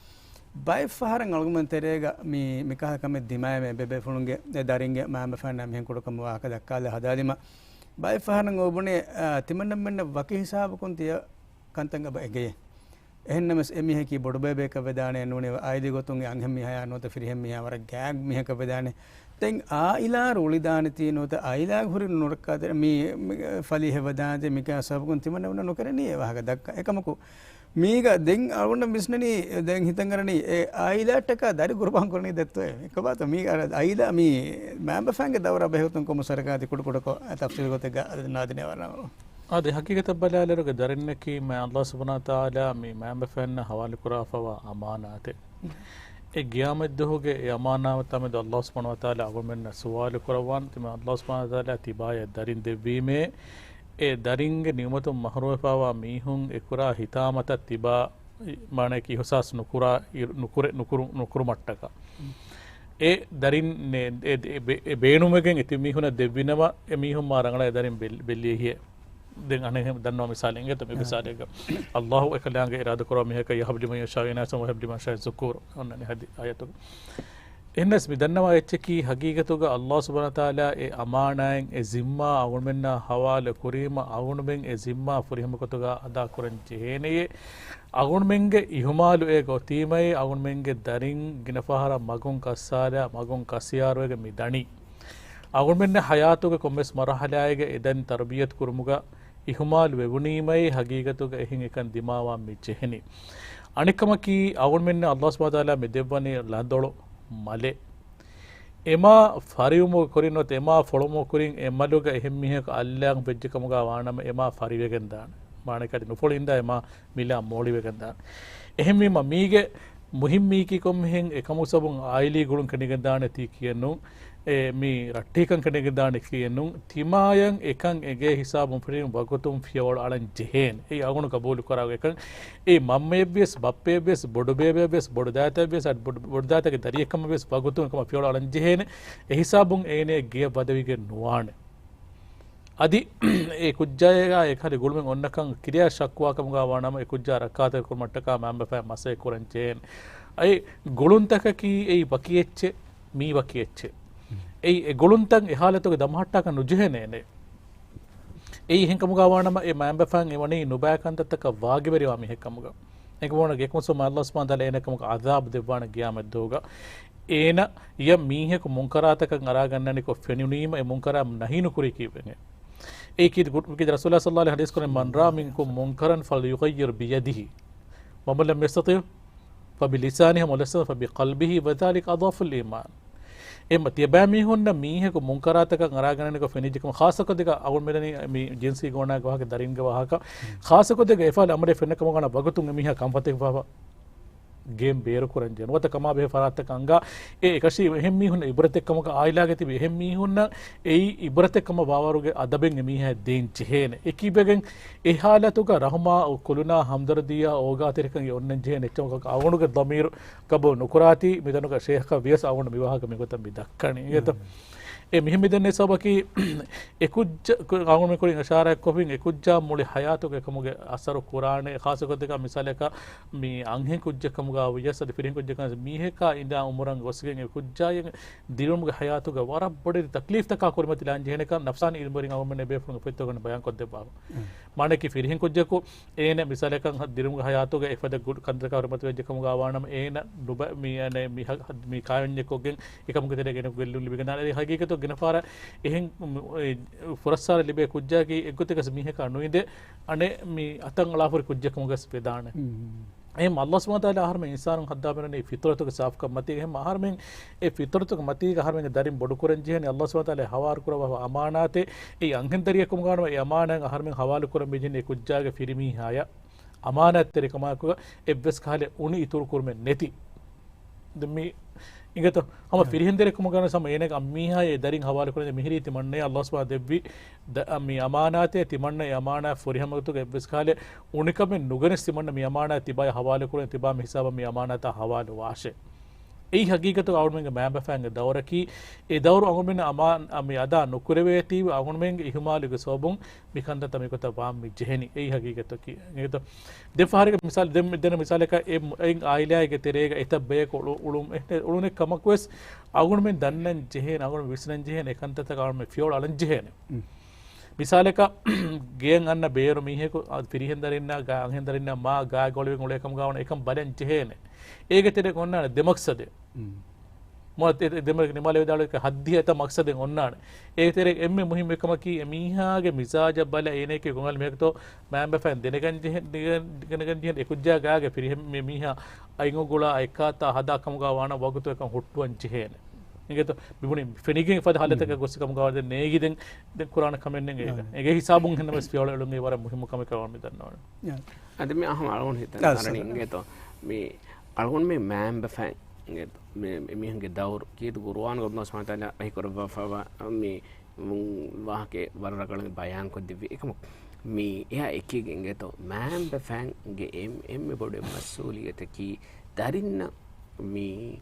bay faharan argument terega mi mikah kame dimay me be funge daringe mam fannan hen kodo kam wa ka dakkala hadalima bay faharan obune timannam men waki hisab kun tiya kantanga ba ege ehnames emi heki bodo be ka vedane nune aidi gotunge anghem mi haya note firhem mi war gag mi ka vedane තෙන් ආයිලා රෝලිදාන තියනොත ආයිලා හුරි නොරක්කාද මේ ෆලි හෙවදාද මික සබකුන් තිමන උන නොකරණී වහක දක්ක එකමකු මේක දෙන් අරුණ මිස්නනි දැන් හිතන් කරණී ඒ ආයිලාටක දරි කුරබන් කරණී දත්තෝ එකපාත මේ අර ආයිලා මේ මෑම්බ ෆෑන්ගේ දවර බෙහෙතුන් කොම සරකාති කුඩ කුඩ කො තෆ්සීල් ගොත නාදිනේ වරනවා අද හකීකත බලාලරක දරන්නකී මේ අල්ලාහ් සුබ්හානහු තාලා මේ මෑම්බ ෆෑන්න හවාලි කුරාෆවා අමානාතේ ඒ ගියාමත් දහෝගේ ඒ අමානාව තමයි අල්ලාහ් සුබ්හානහු වතාලා අවමෙන්න සුවාල කරවන් තම අල්ලාහ් සුබ්හානහු වතාලා තිබාය දරින් දෙවීමේ ඒ දරින්ගේ නියමතුම් මහරෝපාවා මීහුන් එකුරා හිතාමත තිබා මානේ කි හොසස් නුකුරා නුකුරු මට්ටක ඒ දරින් ඒ බේනුමගෙන් ඉති මීහුන දෙවිනවා ඒ මීහුන් මා රංගලා දරින් බෙල්ලියේ den ane danno misal inge to misal එක Allahu ekalaange irada karo mehක yahbli man yasha inasa wa yahbli man yasha zukur onnane hadi ayatu ennas mi dannawa echki hagigatuga Allah subhanahu wa taala e amanaen e zimma agunmenna hawala kurima agunmen e zimma furiham kotuga ada kuran jehene agunmenge ihumalu e gotimai agunmenge darin ginafahara magun kassara magun kasiyarwege mi dani agunmenne hayatuga kommes marahalaege eden tarbiyat kurmuga ඉහුමාල් වෙවුනීමයි හගීගතුක එහින් එකන් දිමාවා මිච්චෙහෙනි අනිකමකි අවුන්මෙන්න අල්ලාහ් සුබ්හානහු තාලා මෙදෙව්වනේ ලන්දොළො මලේ එමා ෆරියුමෝ කොරිනොත් එමා ෆොලොමෝ කොරින් එමලුග එහෙම් මිහක අල්ලාහ් බෙජ්ජකමුගා වානම එමා ෆරිවෙගෙන් දාන මානකදී නුෆොලින්දා එමා මිලා මෝලිවෙගෙන් දාන එහෙම් මීගේ මුහිම් මීකි කොම් මෙහෙන් එකමු සබුන් ආයිලි ගුළුන් කණිගෙන් දාන ති කියනු මේ රට්ටිකන් කණිගෙන් දාන කියනු තිමායන් එකන් එගේ හිසාබුන් ෆරින් වගතුම් ෆියවල් අලන් ජෙහෙන් ඒ අගුණ කබූල් කරාව එකන් ඒ මම්මේබ්බස් බප්පේබ්බස් බොඩබේබ්බස් බොඩදාතබ්බස් බොඩදාතක දරියකම බස් වගතුම් කම ෆියවල් අලන් ජෙහෙන් ඒ හිසාබුන් ඒනේ ගිය බදවිගේ නුවාන අදි ඒ කුජ්ජායගා ඒකරි ගුළුමෙන් ඔන්නකන් කිරියා ශක්වාකමුගා වානම ඒ කුජ්ජා රකාත කුමට්ටකා මම්බෆා මසේ කුරන් ජෙහෙන් අයි ගුළුන්තක කී ඒ වකියෙච්ච මී වකියෙච්ච ඒ ගොළුන්තන් එහාලතක දමහට්ටක නුජහෙනේනේ ඒ හින්කමුගාවානම ඒ මෑම්බෆන් එවනේ නුබෑකන්තතක වාගෙවරිවා මිහෙක්කමුග ඒක වොන ගෙක්මසෝ අල්ලාහ් සුබ්හානහු තාලා එනකමුග අදාබ් දෙවාන ගියාමත් දෝග ඒන ය මීහෙක මුන්කරාතකන් අරා ගන්නනි කො ෆෙනුනීම ඒ මුන්කරා නහිනු කුරි කීවෙනේ ඒ කී රසූලුල්ලාහ් සල්ලල්ලාහු අලයිහි හදීස් කරේ මන් රා මින්කුම් මුන්කරන් ෆල්යුගයිර් බියදිහි වමන් ලම් යස්තති ෆබිලිසානිහි වලස්ත ෆබිකල්බිහි වදාලික අදාෆුල් ඊමාන් එම තියබෑ මිහුන්න මීහෙක මුන්කරාතක අරාගණනක ෆෙනිජිකම ખાસකොදක අවුල් මෙදනි මේ ජින්සි ගෝණාක වහක දරින්ග වහක ખાસකොදක එෆාල අමරේ ෆෙන්නකම ගන්න වගතුන් මිහ කම්පතේ වහ ගේම් බේර කරන් ජනවත කමා බේ ෆරාත්තක අංගා ඒ එකසි එහෙම් මිහුන්න ඉබරත් එක්කමක ආයිලාගේ තිබි එහෙම් මිහුන්න එයි ඉබරත් එක්කම බාවරුගේ අදබෙන් එමිහ දෙන් චෙහෙන එකිබෙගෙන් එහාලතුක රහමා කුලුනා හම්දරදියා ඕගාතිරකන් ඔන්න ජෙහෙන එච්චමක අවුණුගේ දමීර කබෝ නුකරාති මෙතනක ශේඛ වියස් අවුණ විවාහක මෙගොත මිදක්කණි ඒත ඒ මිහිමිදන්නේ සබකි එකුජ්ජ අවුණ මෙකුලින් අශාරයක් කොපින් එකුජ්ජා මුලි හයාතුක එකමුගේ අසරු කුරානේ ખાසකොත් එක මිසලක මේ අංහෙ කුජ්ජකමුගා වියස් අද පිරින් කුජ්ජකන මීහෙකා ඉඳා උමරන් ගොස්ගෙන් එකුජ්ජායෙන් දිරුමුගේ හයාතුක වරක් බොඩේ තක්ලිෆ් තක කුරමති ලාන් ජෙහෙනක නෆ්සාන ඉල්බරින් අවුමනේ බේෆුන් පෙත්තෝගන බයන් කොද්ද බාව මානකි ෆිරින් කුජ්ජකෝ ඒන මිසලකන් දිරුමුගේ හයාතුක එෆද ගුඩ් කන්දක කුරමති වෙජ්ජකමුගා වානම ඒන නුබ මීනේ මී කායන්ජකෝගෙන් එකමුගේ දෙගෙන ගෙල්ලු ලිබිගනාලේ හගීකතෝ ගෙනපාර එහෙන් ෆොරස්සාර ලිබේ කුජ්ජාකි එක්ගොතකස මීහෙක අනුයිද අනේ මේ අතන් අලාපුර කුජ්ජකමුගස් පෙදාන එහෙම අල්ලාහ් සුබ්හානහු තාලා ආහර්ම ඉන්සානුන් හද්දාබරනේ ෆිතරතුක සාෆ්ක මතී එහෙම ආහර්මෙන් ඒ ෆිතරතුක මතී ආහර්මෙන් දරින් බොඩු කරන් ජීහනේ අල්ලාහ් සුබ්හානහු තාලා හවාර කරව අමානාතේ ඒ අංගෙන් දරියකම ගානව ඒ අමානන් ආහර්මෙන් හවාල කරන් බෙජින්නේ කුජ්ජාගේ ෆිරිමි හාය අමානත්තේ කමාකුව එබ්බස් කාලේ උනි ඉතුරු කුර්මෙන් නැති දෙමි ඉගත හම ෆිරිහින්දෙරෙක්ම ගන සම ඒනක අම්මීහායේ දරින් හවාල කරන මිහිරී තිමන්නේ අල්ලාහ් සුබ්හානහු දෙව්වි මේ අමානාතේ තිමන්නේ අමානා ෆොරිහමතුක එබ්බස් කාලේ උනිකම නුගනස් තිමන්න මේ අමානා තිබය හවාල කරන තිබා මේ හිසාබ මේ අමානාත හවාල වාෂේ ඒ හගීකත අවුන්මෙන් මෑඹ ෆෑන්ග දවරකි ඒ දවරු අවුන්මෙන් අමාන මේ අදා නුකුරවේ තී අවුන්මෙන් ඉහමාලික සෝබුන් මිකන්ද තමයිකත වාම් මිජෙහෙනි ඒ හගීකත කි නේද දෙෆාරික මිසල් දෙන මිසලක ඒ ආයිලාගේ තෙරේක එත බේ උළුම් උළුනේ කමක්වස් අවුන්මෙන් දන්නන් ජෙහෙන අවුන් විස්නන් ජෙහෙන එකන්තත කවුන්මෙන් ෆියෝල් අලන් ජෙහෙන මිසාලක ගෙන් අන්න බේරු මිහෙක පිරිහෙන්දරින්න ගා අංහෙන්දරින්න මා ගා ගොලෙන් උලේකම් ගාවන එකම් බලන් ජෙහෙන ඒක තෙරේ කොන්නාන දෙමක්සදේ මොත් දෙමක නිමාලේ දාලක හද්දියට මක්සදෙන් ඔන්නාන ඒ තෙරේ එම්මේ මුහිම් එකම කී මීහාගේ මිසාජ බල ඒනේකේ කොංගල් මේකතෝ මෑම්බ ෆෑන් දෙනගන් ජෙහෙන් එකුජ්ජා ගාගේ පිරිහෙම් මේ මීහා අයිංගෝ ගොලා එකාතා හදාකම ගා වාන වගතු එකම් හොට්ටුවන් ජෙහෙන ඒකත බිබුනි ෆෙනිගෙන් ෆද හලතක ගොස්සකම ගාවද නේගිදෙන් දෙන් කුරාන කමෙන්නෙන් ඒක ඒගේ හිසාබුන් හෙන්නමස් පියවල වලුන්ගේ වර මුහිම් කම කරවන්න මිදන්නවනේ අද මේ අහම අලුන් හිතන අරණින්ගේතෝ මේ අලුන් මේ මෑම්බ ෆෑන් මේ මිහගේ දවුරු කීතු කුරාන ගොඩනස් මාතල අහි කරවවා මේ වාහකේ වරරකලෙන් බයන් කොද්දි එකම මේ එයා එකකින් ගේතෝ මෑම්බ ෆෑන් ගේ එම් බොඩේ මස්සූලියත කී දරින්න මේ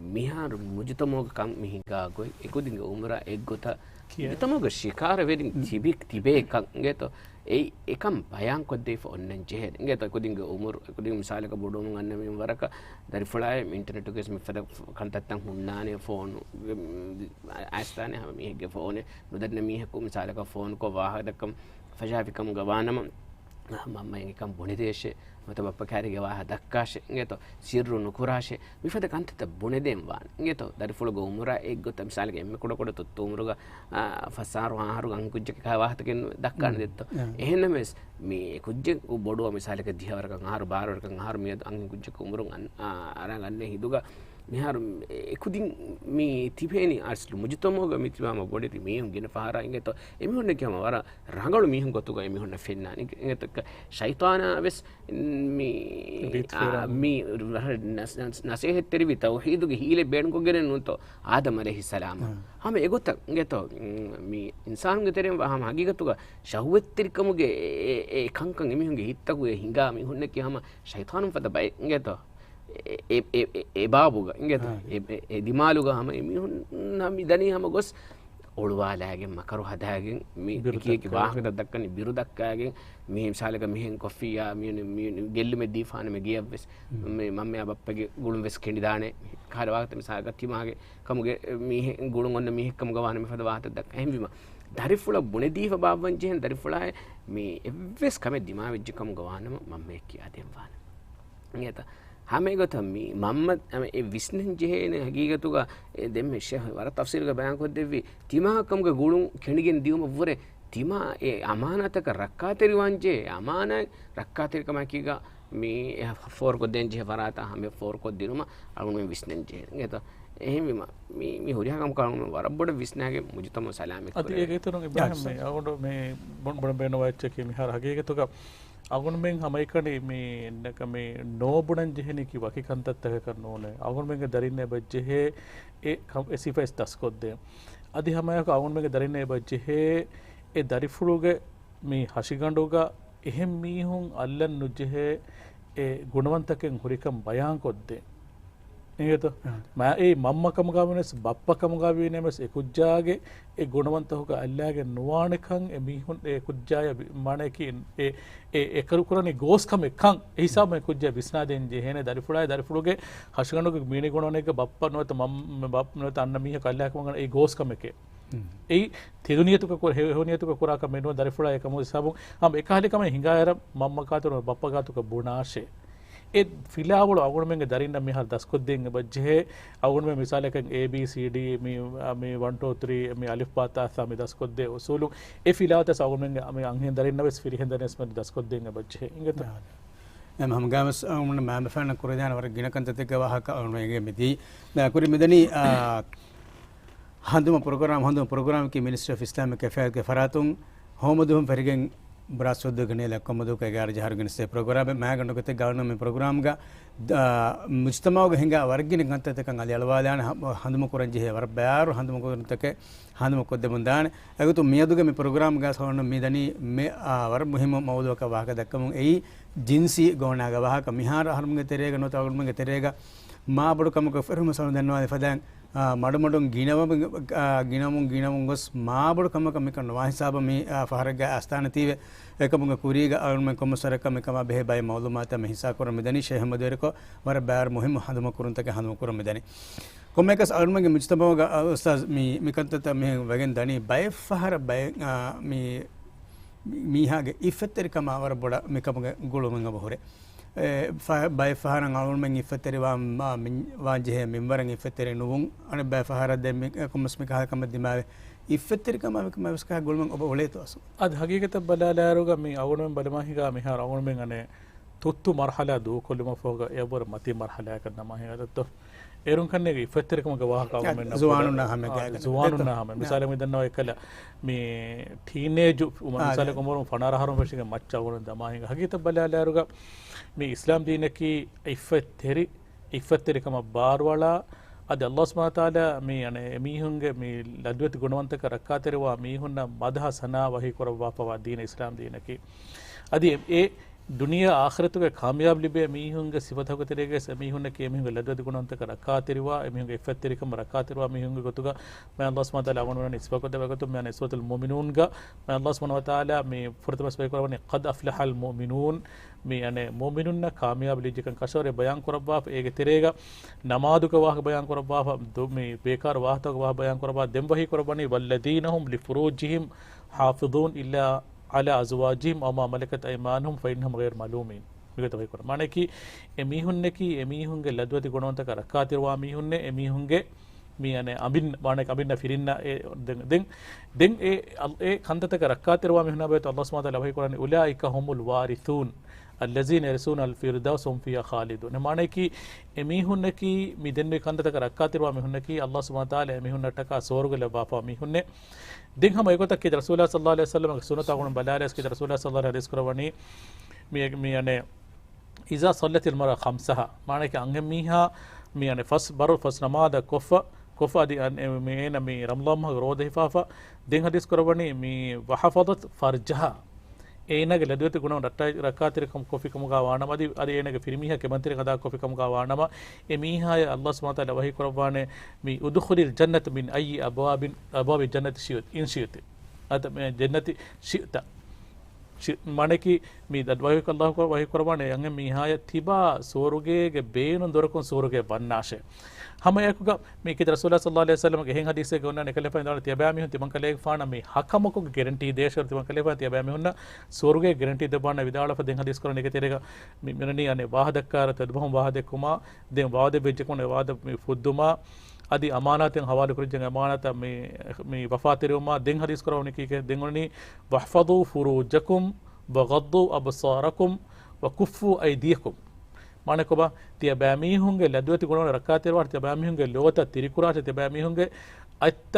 මිහාර මුජතමෝග කම් මිහිගා ගොයි එකුදින්ග උමරා එක්ගොත කියතමෝග ශිකාර වෙරින් තිබික් තිබේ එකක් ගේතෝ ඒ එකම් බයන් කොද්දේ ෆොන්නන් ජෙහෙ ගේතෝ එකුදින්ග උමර එකුදින්ග මිසාලක බොඩොම ගන්න මේ වරක දරිෆලාය ඉන්ටර්නෙට් එකේ මිෆද කන්ටත්තන් හුන්නානේ ෆෝන් ආස්තානේ හැම මිහිගේ ෆෝනේ නොදන්න මිහකු මිසාලක ෆෝන් කෝ වාහදකම් ෆජාවිකම් ගවානම මම එකම් බොනේ දේශේ මත බප්ප කාරිගේ වාහ දක්කාෂේ ගේතෝ සිරු නුකුරාෂේ මිෆද කන්තත බොනේ දෙම් වාන ගේතෝ දරිෆුල ගොමුරා එක් ගොත මිසාලක එම්ම කොට කොට තොත්තු උමුරුග ෆසාරු ආහරු ගංකුජ්ජක කා වාහතකින් දක්කාන දෙත්තෝ එහෙනමස් මේ කුජ්ජ බොඩුව මිසාලක දිහවරකන් ආහරු බාරවරකන් ආහරු මිය අංග කුජ්ජක උමුරුන් අරන් ගන්නේ හිදුග මිහාර එකුදින් මේ තිබේනි අස්ලු මුජතමෝග මිත්වාම බොඩේ මිහුන් ගෙන පහරා ඉංගේතෝ එමිහුන්න කියම වර රංගලු මිහුන් ගොතුග එමිහුන්න ෆෙන්නානි ඉංගේතක ෂයිතානා වෙස් මේ නසීහත් තෙරිවි තෞහීදුගේ හීලේ බේණුකෝ ගෙන නුන්තෝ ආදම අලයිහිස් සලාම හැම එගොත ඉංගේතෝ මේ ඉන්සාන්ගේ තෙරෙන් වහම හගීගතුග ෂහුවත් තෙරිකමුගේ ඒ කංකන් එමිහුන්ගේ හිත්තකුගේ හිඟා මිහුන්න කියම ෂයිතානුන් පද බයි ඉංගේතෝ ඒ බාබුග ඉංගේත ඒ දිමාලුග හැම එමිහුන් නම් ඉදනී හැම ගොස් ඔළුවාලෑගෙන් මකරු හදාගෙන මේ එකේ වාහකට දක්කන්නේ බිරු දක්කාගෙන මේ ශාලක මෙහෙන් කොෆියා මේ ගෙල්ලුමේ දීෆාන මේ ගියවස් මේ මම මෙයා බප්පගේ ගුළුම් වෙස් කෙන්ඩි දානේ කාර වාහකට මේ සාග තිමාගේ කමුගේ මේ ගුළුම් ඔන්න මේ එක්කම ගවාන මේ ෆද වාහත දක්ක හැම්විම දරිෆුල බුනේ දීෆ බාබන් ජෙන් දරිෆුලාය මේ එවස් කම දිමා වෙජ් කම ගවානම මම මේ කියා දෙම් වාන නියත හැම එකතම මම්ම ඒ විස්නෙන් ජෙහෙන හගීගතුග දෙම් ෂහ වර තෆ්සීල්ග බයන් කොද්දෙවි තිමාකම්ග ගුළුම් කෙණිගෙන් දියුම වරේ තිමා ඒ අමානතක රක්කාතෙරි වංජේ අමාන රක්කාතෙරිකම කීග මේ ෆෝර් කොද්දෙන් ජෙහ වරාතා හැම ෆෝර් කොද්දිනුම අලුම විස්නෙන් ජෙහෙ නේද එහෙම මේ හොරියාකම් කරන වරබ්බඩ විස්නාගේ මුජතම සලාමි අද ඒක තුන ඉබ්‍රාහිම් මේ අවුඩ මේ බොන් බොන් බේන වච්ච කී මිහාර හගීගතුග අගුණ මෙන් හමයිකනේ මේ එන්නක මේ නෝබුණන් ජෙහෙනේ කි වකි කන්තත්තක කරන ඕනේ අගුණ මෙන් දරින්නේ බජ්ජෙහේ ඒ එසිෆස් දස්කොද්දේ අදි හමයක අගුණ මෙන් දරින්නේ බජ්ජෙහේ ඒ දරිෆුරුගේ මේ හෂිගඬුගා එහෙම් මීහුන් අල්ලන් නුජෙහේ ඒ ගුණවන්තකෙන් හුරිකම් බයන් කොද්දේ නේද මා ඒ මම්මකම ගාවෙනස් බප්පකම ගාවෙනස් ඒ කුජ්ජාගේ ඒ ගුණවන්තහුක අල්ලාගේ නුවාණකන් ඒ මිහුන් ඒ කුජ්ජාය මාණේකින් ඒ එකරු කරන්නේ ගෝස්කම එකන් ඒ හිසාව මේ කුජ්ජා විස්නාදෙන් ජෙහෙනේ දරිෆුලගේ හෂගණුගේ මීනි ගුණවණේක බප්ප නොත මම් බප් නොත අන්න මීහ කල්ලාකම ගන්න ඒ ගෝස්කම එකේ ඒ තෙදුනියතුක හේහොනියතුක කුරාක මෙනුව දරිෆුලා එකම හිසාව හම් එකහලිකම හිඟායර මම්මකාතුර බප්පකාතුක බුණාෂේ ඒ ෆිලාවල අගුණ මෙන් දරින්න මිහල් දස්කොද්දෙන් බජ්ජේ අගුණ මෙන් මිසාලකන් ABCD මේ 1 2 3 මේ අලිෆ් බා තා සා මේ දස්කොද්දේ උසූලු ඒ ෆිලාවත අගුණ මෙන් මේ අංහෙන් දරින්න වෙස් ෆිරිහෙන්දනස් මෙන් දස්කොද්දෙන් බජ්ජේ ඉංගත එම හම්ගාමස් උන්න මම ෆන්න කුරදාන වර ගිනකන්තතක වහක උන්නේ මෙදී කුරි මෙදනි හඳුම ප්‍රෝග්‍රෑම් की मिनिस्ट्री ऑफ इस्लामिक अफेयर के फरातुम होमदुम फरिगें ब्रासुद्द गने लकमदु के गार जहर गने से प्रोग्राम में गंडो के गवर्नमेंट प्रोग्राम गा मुज्तमा ग हिंगा वर्गिन गंत तक अंगल अलवालान हंदम कुरंजी है वर ब्यार हंदम को तक हंदम को दबंदान अगर तो मियादु के प्रोग्राम गा सोन मिदनी में वर मुहिम मौदु का वाह दक्कम ए जिनसी गोना गा वाह का मिहार हरम के तेरेगा नो तागुम के तेरेगा मा बड़ कम को फरम सोन दनवा फदान मडमडुं गिनमुं गोस माबड़ कम कम कन वा हिसाब में फहरग आस्थान तीवे एकमुंग कुरीग अरुण कम सरक में कमा बे बाय मालूमात में हिस्सा कर मिदनी शेह मदेर को वर बैर मुहिम हदम कुरन तक हदम कुर मिदनी कोमेकस अरुण के मुजतबा उस्ताद मी कंत में वगन दनी बाय फहर बाय मी हागे इफतर कमा वर बड़ा में कम गुलो मंग बहरे बाय फहरंग अरुण में इफतर वा जे मेंबरंग इफतर नुवुं अने बाय फहर दे में कमस में कहा कम दिमाग इफतर कमा में उसका गुलमंग अब ओले तो अद हकीकत बलालारुगा मी अरुण में बलमाहिगा मी हार अरुण में अने तुत्तु मरहला दो कोलम फोगा एबर मति मरहला करना माहिगा तो एरुं कन्ने इफतर कम गवाह का में जुवानु ना हमें मिसाल में दन्नो एकला मी टीनेज मिसाल को मोर फनारा हरम फशिगे मच्चा वरन दमाहिगा हकीकत बलालारुगा मी इस्लाम दीन की इफत्तरी कम बारवाला अद अल्लाह सुब्हानहु व तआला मी अने मीहुंगे मी लद्वत गुणवंतक रक्कातेरवा मीहुन्न मदह सना वही करवा पवा दीन इस्लाम दीन की अदि ए दुनिया आखिरत के कामयाब लिबे मीहुंगे सिफत हो तेरेगे मीहुन्न के मीहुंगे लद्वत गुणवंतक रक्कातेरवा मीहुंगे इफत्तरी कम रक्कातेरवा मीहुंगे गोतुगा मैं अल्लाह सुब्हानहु व तआला अगुण निस्बत को देबगतो मैं सूरतुल मुमिनून गा मैं अल्लाह सुब्हानहु व तआला मी फुरतमस बे करवने क़द अफ़लहल मुमिनून मी अने मोमिनुन्न कामयाब लीजिकन कशोरे बयान करबा एगे तेरेगा नमादु का वाह बयान करबा दो मी बेकार वाह तो वाह बयान करबा देम वही करबनी वल्लदीनहुम लिफुरूजिहिम हाफिज़ून इल्ला अला अज़वाजिहिम अव मा मलकत अयमानुहुम फ़इन्नहुम गैर मालूमीन मिगत वही कर माने की एमीहुन्ने की एमीहुंगे लद्वति गुणवंतक रक्कातिरवा मीहुन्ने एमीहुंगे मी अने अबिन माने अबिन फिरिन्ना दें ए खंदतक रक्कातिरवा मीहुन्ना बे तो अल्लाह सुब्हानहु व तआला वही करने उलाइका हुमुल वारिसून अल्लज़ीन यरसून अल फ़िरदौस हुम फ़ीहा ख़ालिदून माने की एमीहुन्ने की मिदन में खंदतक रक्कातिरवा मीहुन्ने की अल्लाह सुब्हानहु व तआला एमीहुन्ने टका सोरगले बाफा मीहुन्ने दिन हम एको तक के रसूलुल्लाह सल्लल्लाहु अलैहि वसल्लम सुन्नत गुण बलाले के रसूलुल्लाह सल्लल्लाहु अलैहि वसल्लम मी अने इज़ा सल्लतिल मरा खम्सहा माने कि अंगे मीहा मी अने फस नमाद कोफ़ा दी मेन मी रमज़ान रोद हिफाफा दिन हदीस करवनी मी वहफ़दत फरजहा ඒනගේ ලැබුවත ගුණ රක්කාතිරකම් කොෆි කමුගා වානමදී අද ඒනගේ ෆිරිමිහ කෙමන්තිර කදා කොෆි කමුගා වානම එමීහාය අල්ලාහ් සුබ්හානහු තාලා වහී කරවානේ මි උදුඛුලිල් ජන්නත මින් අයි අබවාබි ජන්නති ශියත් ඉන් ශියති අත මේ ජන්නති ශියත माने कि मी ददवायु अल्लाह को वही करवाने अंगे मीहाय थिबा सोरुगे के बेन दोरकों सोरुगे बननाशे हम एक मी कि रसूलुल्लाह सल्लल्लाहु अलैहि वसल्लम के हें हदीस से गोना निकले पे दान तियाबामी हुन तिमन कले फाना मी हकम को गारंटी देश और तिमन कले फा तियाबामी हुन सोरुगे गारंटी दबाना विदाल फ दें हदीस करने के तेरेगा मी मिननी अने वाहदकार तदबहम वाहद कुमा दे वाहद बेज को ने वाहद मी फुद्दुमा अदि अमानत हवाले कुरिजंग अमानत मी वफातिरुमा दिन हदीस करवने की के दिंगनी वहफदु फुरूजकुम वगद्दु अबसारकुम वकुफ्फु ऐदीकुम माने को बा तिया बामी होंगे लद्वति गुण रक्कातिरवा तिया बामी होंगे लोवत तिरिकुरा तिया बामी होंगे अत्त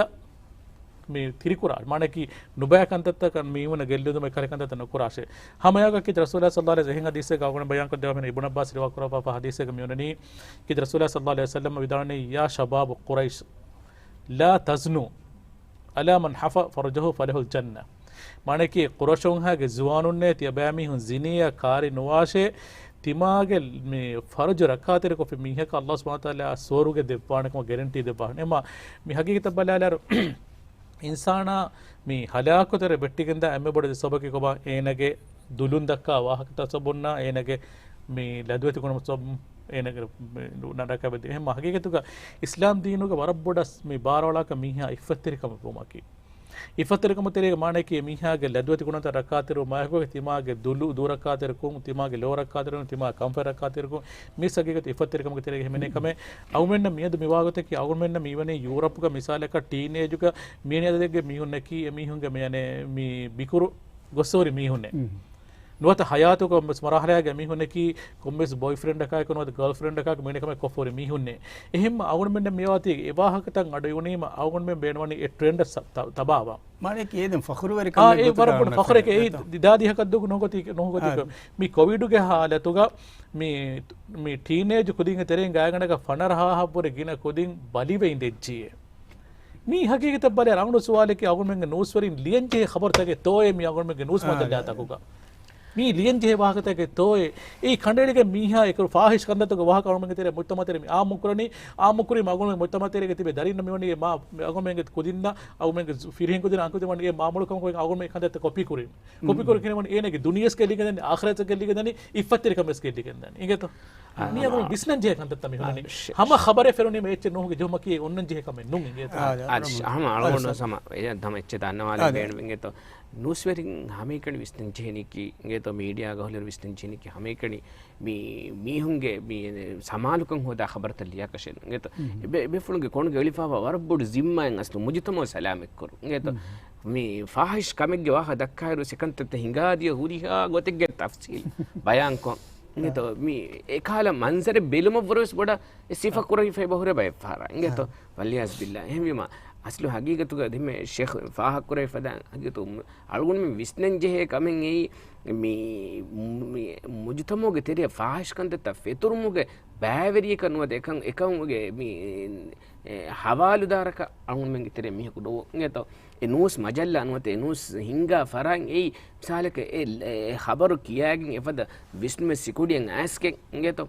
මේ තිරිකුරා මානකි නුබයකන්තත්ත කන් මීවන ගෙල්ලුදුම එකලකන්තත නොකුරාෂේ හමයාග කි රසූලුල්ලාහ සල්ලල්ලාහු අලයිහි වසල්ලම් හදීස් එක ගවණ බයන් කර දෙවන ඉබ්න අබ්බාස් රිවා කරපා පා හදීස් එක මියොනනි කි රසූලුල්ලාහ සල්ලල්ලාහු අලයිහි වසල්ලම් විදානේ යා ශබාබ් කුරයිෂ් ලා තස්නු අලා මන් හෆ ෆරජහු ෆලහුල් ජන්න මානකි කුරෂුන් හාගේ ජුවානුන්නේ තිය බෑමි හුන් ziනියා කාරි නොවාෂේ තිමාගේ මේ ෆරජ රකාතර කොෆි මිහක අල්ලාහ් සුබ්හානහු තාලා සෝරුගේ දෙපාණකම ගැරන්ටි දෙපාණ එම මේ හකීකත බලාලාර ඉන්සානා මේ හලාකතර බෙට්ටිගෙන්ද එම්මෙ බොඩ සබකේ කොබ ඒනගේ දුලුන් දක්කා වාහකත සබොන්නා ඒනගේ මේ ලැදුවති කොනම සබ ඒනගේ නඩකබද එහෙම හකීකතුක ඉස්ලාම් දීනුක වරබ්බොඩස් මේ බාරවලක මිහා ඉෆත්තරිකම පොමකි ඉෆතරකම ತೆರೆಗೆ ಮಾಣಕ್ಕೆ ಮೀಹಾಗೆ ಲದ್ವತಿ ಗುಣತ ರಕ್ಕಾತಿರು ಮಾಹಗೋಗೆ ತಿಮಾಗೆ ದುಲು ದೂರಕ್ಕಾತಿರಕು ತಿಮಾಗೆ ಲೋರಕ್ಕಾತಿರು ತಿಮಾ ಕಂಫರಕ್ಕಾತಿರಕು ಮೀಸಗೆ ಇಫತ್ತರಿಕಮ ತೆರೆಗೆ ಹೆಮನೆ ಕಮೆ ಅವಮೆನ್ನ ಮಿಯದು ಮಿವಾಗತಕ್ಕೆ ಅವಮೆನ್ನ ಮೀವನೆ ಯುರೋಪ್ಗ ಮಿಸಾಲಕ ಟೀನೇಜುಗ ಮೀನೆದೆಗೆ ಮೀಹುನ್ನಕಿ ಮೀಹುಂಗೆ ಮೇನೆ ಮೀ ಬಿಕುರು ಗೊස්සೋರಿ ಮೀಹುನ್ನೆ නුවත හයාතුක මරහලයාගේ මිහුන්නකි කොම්බෙස් බොයිෆ්‍රෙන්ඩ් එකයි කොනවද ගර්ල්ෆ්‍රෙන්ඩ් එකක් මේනකම කොෆෝරි මිහුන්නේ එහෙම අවුන් මෙන්න මේවාති එවාහකතන් අඩු යුනීම අවුන් මෙන් බේනවනි ඒ ට්‍රෙන්ඩ් තබාවා මානේ කේදම් ෆඛරුවරි කම ඒ වරබුන ෆඛරක ඒ දිදාදිහක දුක නොගති මේ කොවිඩ්ගේ හාලතුග මේ ටීනේජ් කුදින් තෙරෙන් ගායගනක ෆනරහා හපුර ගින කුදින් බලිවෙන් දෙච්චියේ मी हकीकत बले राउंड सवाल के अगुन में न्यूज़ वरी लियन जे खबर तक तो ए मी अगुन में न्यूज़ मत जाता होगा मी लियन जे वाहकत के तो ए खंडेले के मीहा एक फाहिश कंद तो वाह अगुन में तेरे मुत्तमा तेरे आ मुकुरी अगुन में मुत्तमा तेरे के तिबे दरिन में मा अगुन में कुदिना अगुन में फिरहिन कुदिन अंकुत मन ये मामूल कम को अगुन में खंद कॉपी करे के मन ए ने के दुनिया के लिए ने आखिरत के लिए ने इफ्फत तेरे कम के लिए ने इगे तो नी अगुन बिस्लन जे खंद तमी होने हम खबर फेरोनी में एच नो के जो मकी उन्न जे कम नु इगे तो हम अगुन समा ए धम एच दान वाले बेन विंगे तो न्यूज़ वेरिंग हमें कड़ी विस्तन जेनी की इंगे तो मीडिया गहले विस्तन जेनी की हमें कड़ी मी होंगे मी समालुकं होदा खबर तलिया कशे इंगे तो बे फुलंगे कोण गेलिफा वरबुड जिम्मा अंगस्तु मुजितमो सलाम करू इंगे तो मी फाहिश कमेगे वाह दक्कायरो सेकंत ते हिंगादिय हुरिहा गोतेगे तफसील बयान को इंगे तो मी एकाला मंजर बेलुम वरस बड़ा सिफा कुरई फे बहुरे बय फारा इंगे तो वलियास बिल्ला हेमीमा असलो हकीकतुग दिमे शेख फाह कुरई फदा हकीकतु अलगुन में विस्नन जे कमें ए मी मुजतमोगे तेरे फाहिश कंत तफेतुरमुगे बावरिय कनुव देखं एकमुगे मी हवालुदारक अलगुन में तेरे मी कुडो इंगे तो न्यूज़ मजल्ला अनुवते न्यूज़ हिंगा फरांग ए सालके ए खबर कियागिन एफद विष्णु में सिकुडियन आस्के इंगे तो